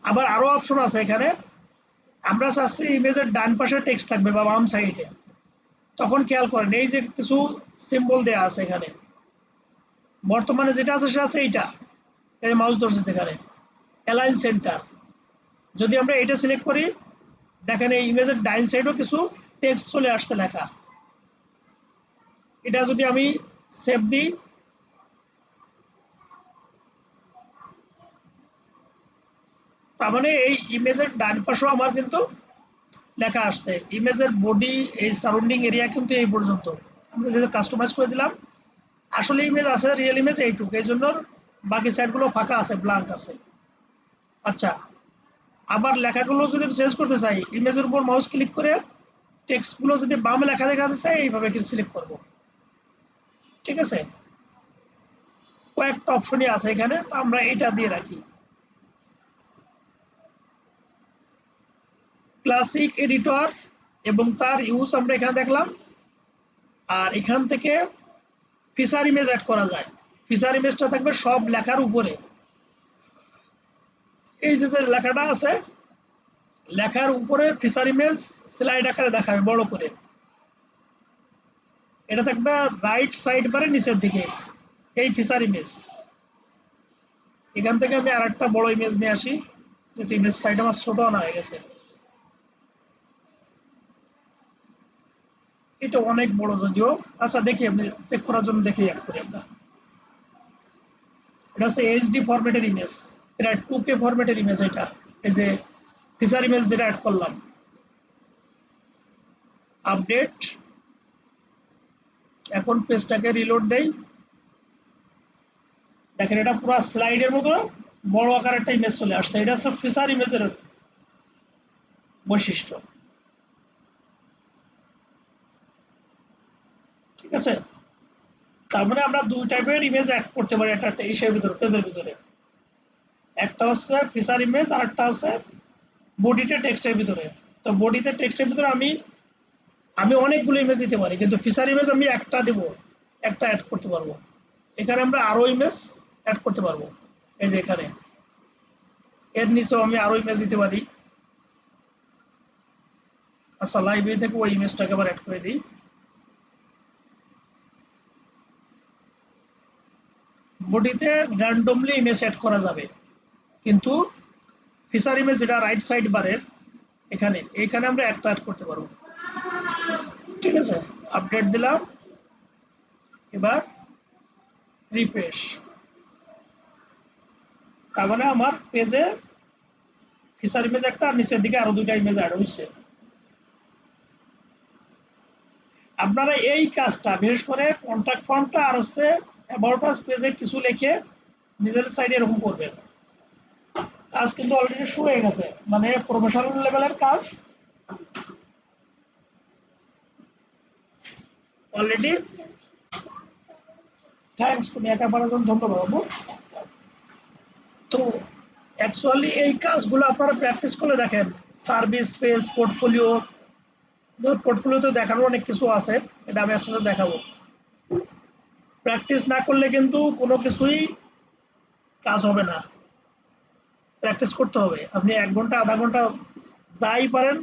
আবার আরো অপশন আছে এখানে। আমরা চাচ্ছি ইমেজের ডান পাশে টেক্সট থাকবে বা বাম সাইডে। তখন খেয়াল করেন এই যে কিছু সিম্বল দেয়া আছে এখানে। বর্তমানে যেটা আছে সেটা আছে এইটা, এই মাউস ধরছে যেখানে অ্যালাইন সেন্টার। যদি আমরা এটা সিলেক্ট করি, দেখেন এই ইমেজের ডাইন সাইডেও কিছু টেক্সট চলে আসছে লেখা। এটা যদি আমি সেভ দিই, তার মানে এই ইমেজের ডান পাশেও আমার কিন্তু লেখা আসছে। ইমেজের বডি, এই সারাউন্ডিং এরিয়া কিন্তু এই পর্যন্ত। আমরা যদি কাস্টমাইজ করে দিলাম, আসলে ইমেজ আছে রিয়েল ইমেজ এইটুকু, এই জন্য বাকি সাইডগুলো ফাঁকা আছে, ব্ল্যাঙ্ক আছে। আচ্ছা, আবার লেখাগুলো যদি চেঞ্জ করতে চাই, ইমেজের উপর মাউস ক্লিক করে টেক্সটগুলো যদি বামে লেখা দেখাতে চাই, এইভাবে কিন্তু সিলেক্ট করব। ঠিক আছে, কয়েকটা অপশনই আছে এখানে, তো আমরা এটা দিয়ে রাখি। ক্লাসিক এডিটর এবং তার ইউজ আমরা এখানে দেখলাম। আর এখান থেকে ফিচার ইমেজ অ্যাড করা যায়। ফিচার ইমেজটা থাকবে সব লেখার উপরে। এই যে যে লেখাটা আছে, লেখার উপরে ফিচার ইমেজ স্লাইড আকারে দেখাবে বড় করে। এটা থাকবে রাইট সাইড বারে নিচের দিকে, এই ফিচার ইমেজ। এখান থেকে আমি আরেকটা বড় ইমেজ নিয়ে আসি, যেহেতু ইমেজ সাইড আমার ছোট আনা হয়ে গেছে। এটা অনেক বড় যদিও। আচ্ছা দেখি, আপনি চেক করার জন্য দেখি অ্যাড করি আমরা। এটা হচ্ছে এইচডি ফরম্যাটের ইমেজ, এটা 2K ফরম্যাটের ইমেজ। এটা এই যে ফিচার ইমেজ যেটা অ্যাড করলাম, আপডেট। এখন পেজটাকে রিলোড দেই। দেখেন এটা পুরো স্লাইডের মতো বড় আকার একটা ইমেজ চলে আসছে। এটা হচ্ছে ফিচার ইমেজের বৈশিষ্ট্য। ঠিক আছে, তার মানে আমরা দুই টাইপের ইমেজ অ্যাড করতে পারি একটা ইসের ভিতরে, পেজের ভিতরে। একটা হচ্ছে ফিচার ইমেজ, আর একটা হচ্ছে বডিতে টেক্সটের ভিতরে। তো বডিতে টেক্সটের ভিতরে আমি আমি অনেকগুলো ইমেজ দিতে পারি, কিন্তু ফিচার ইমেজ আমি একটা দেব, একটা অ্যাড করতে পারবো। এখানে আমরা আরো ইমেজ অ্যাড করতে পারবো। এই যে এখানে এর নিচেও আমি আরো ইমেজ দিতে পারি। আচ্ছা, লাইব্রেরি থেকে ওই ইমেজটাকে আবার অ্যাড করে দিই। বডিতে র্যান্ডমলি ইমেজ অ্যাড করা যাবে, কিন্তু ফিচার ইমেজ যেটা রাইট সাইড বারের এখানে, এইখানে আমরা একটা অ্যাড করতে পারবো। ঠিক আছে, আপডেট দিলাম। এবার রিফ্রেশ। তার মানে আমার পেজে ফিচার ইমেজ একটা, আর নিচের দিকে আরো দুইটা ইমেজ অ্যাড হয়েছে। আপনারা এই কাজটা বিশেষ করে কন্ট্যাক্ট ফর্মটা আর হচ্ছে অ্যাবাউট আস পেজে কিছু লিখে নিজের সাইডে এরকম করবেন। কাজ কিন্তু অলরেডি শুরু হয়ে গেছে, মানে প্রফেশনাল লেভেলের কাজ অলরেডি। থ্যাংকস, তুমি একা পারার জন্য ধন্যবাদ বাবু। তো অ্যাকচুয়ালি এই কাজগুলো আপনারা প্র্যাকটিস করে দেখেন। সার্ভিস পেজ, পোর্টফোলিও, পোর্টফোলিওতে দেখানোর অনেক কিছু আছে, এটা আমি আসলে দেখাবো। প্র্যাকটিস না করলে কিন্তু কোনো কিছুই কাজ হবে না। প্র্যাকটিস করতে হবে। আপনি 1 ঘন্টা আধা ঘন্টা যাই পারেন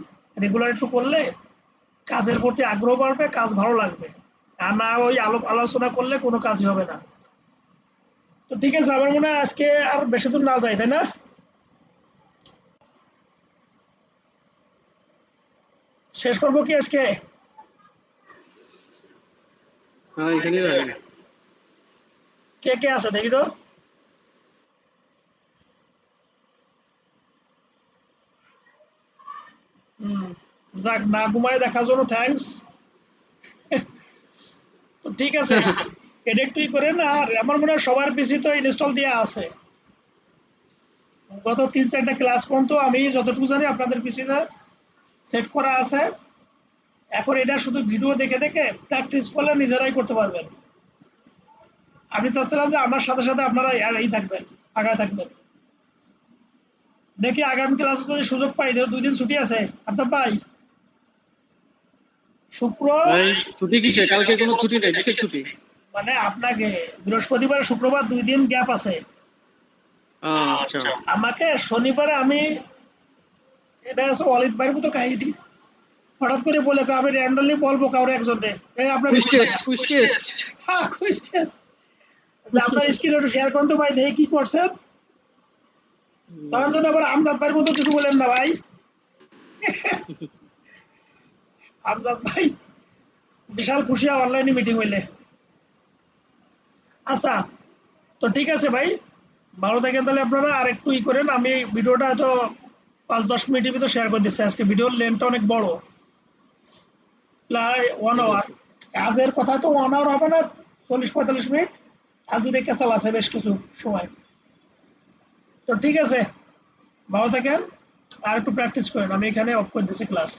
রেগুলার একটু করলে কাজের প্রতি আগ্রহ বাড়বে, কাজ ভালো লাগবে। আর না ওই আলোচনা করলে কোনো কাজই হবে না। তো ঠিক আছে, আমার মনে হয় আজকে আর বেশি দূর না যাই, তাই না? শেষ করবো কি আজকে? হ্যাঁ, এখানেই রাখেন। কে কে আছে দেখি তো। হুম, যাক, না ঘুমায় দেখার জন্য থ্যাঙ্কস। তো ঠিক আছে, এটা একটুই করেন। আর আমার মনে হয় সবার পিসি তো ইনস্টল দেওয়া আছে। গত 3-4টা ক্লাস পর্যন্ত আমি যতটুকু জানি আপনাদের পিসিতে সেট করা আছে। এখন এটা শুধু ভিডিও দেখে দেখে প্র্যাকটিস করলে নিজেরাই করতে পারবেন। আমি চাচ্ছিলাম যে আমার সাথে সাথে আপনারা এই থাকবেন, আগায় থাকবেন। দেখি আগামী ক্লাসে যদি সুযোগ পাই, 2 দিন ছুটি আছে আপনার পাই, শুক্র। ভাই, ছুটি কিসে? কালকে কোনো ছুটি নেই, কিসের ছুটি? মানে আপনাকে বৃহস্পতিবার শুক্রবার 2 দিন গ্যাপ আছে। আচ্ছা আমাকে শনিবারে আমি এটা আছে অলিদ ভাইয়ের মতো কাহিনী হঠাৎ করে বলে আমি র্যান্ডমলি বলবো কাউরে একজনে এই আপনার কুইজ টেস্ট হ্যাঁ কুইজ টেস্ট যে আপনার স্ক্রিন একটু শেয়ার করতে ভাই দেখে কি করছেন তখন যেন আবার আমজাদ ভাইয়ের মতো কিছু বলেন না ভাই আমজাদ ভাই বিশাল খুশি অনলাইনে মিটিং হইলে আচ্ছা তো ঠিক আছে ভাই ভালো থাকেন তাহলে আপনারা আর একটু ই করেন আমি ভিডিওটা হয়তো 5-10 মিনিটের ভিতর শেয়ার করে দিচ্ছি আজকে ভিডিওর লেন্থটা অনেক বড় প্রায় 1 আওয়ার কাজের কথা তো 1 আওয়ার হবে না 40-45 মিনিট আর যদি কেসাল আছে বেশ কিছু সময় তো ঠিক আছে ভালো থাকেন আর একটু প্র্যাকটিস করেন আমি এখানে অফ করে দিচ্ছি ক্লাস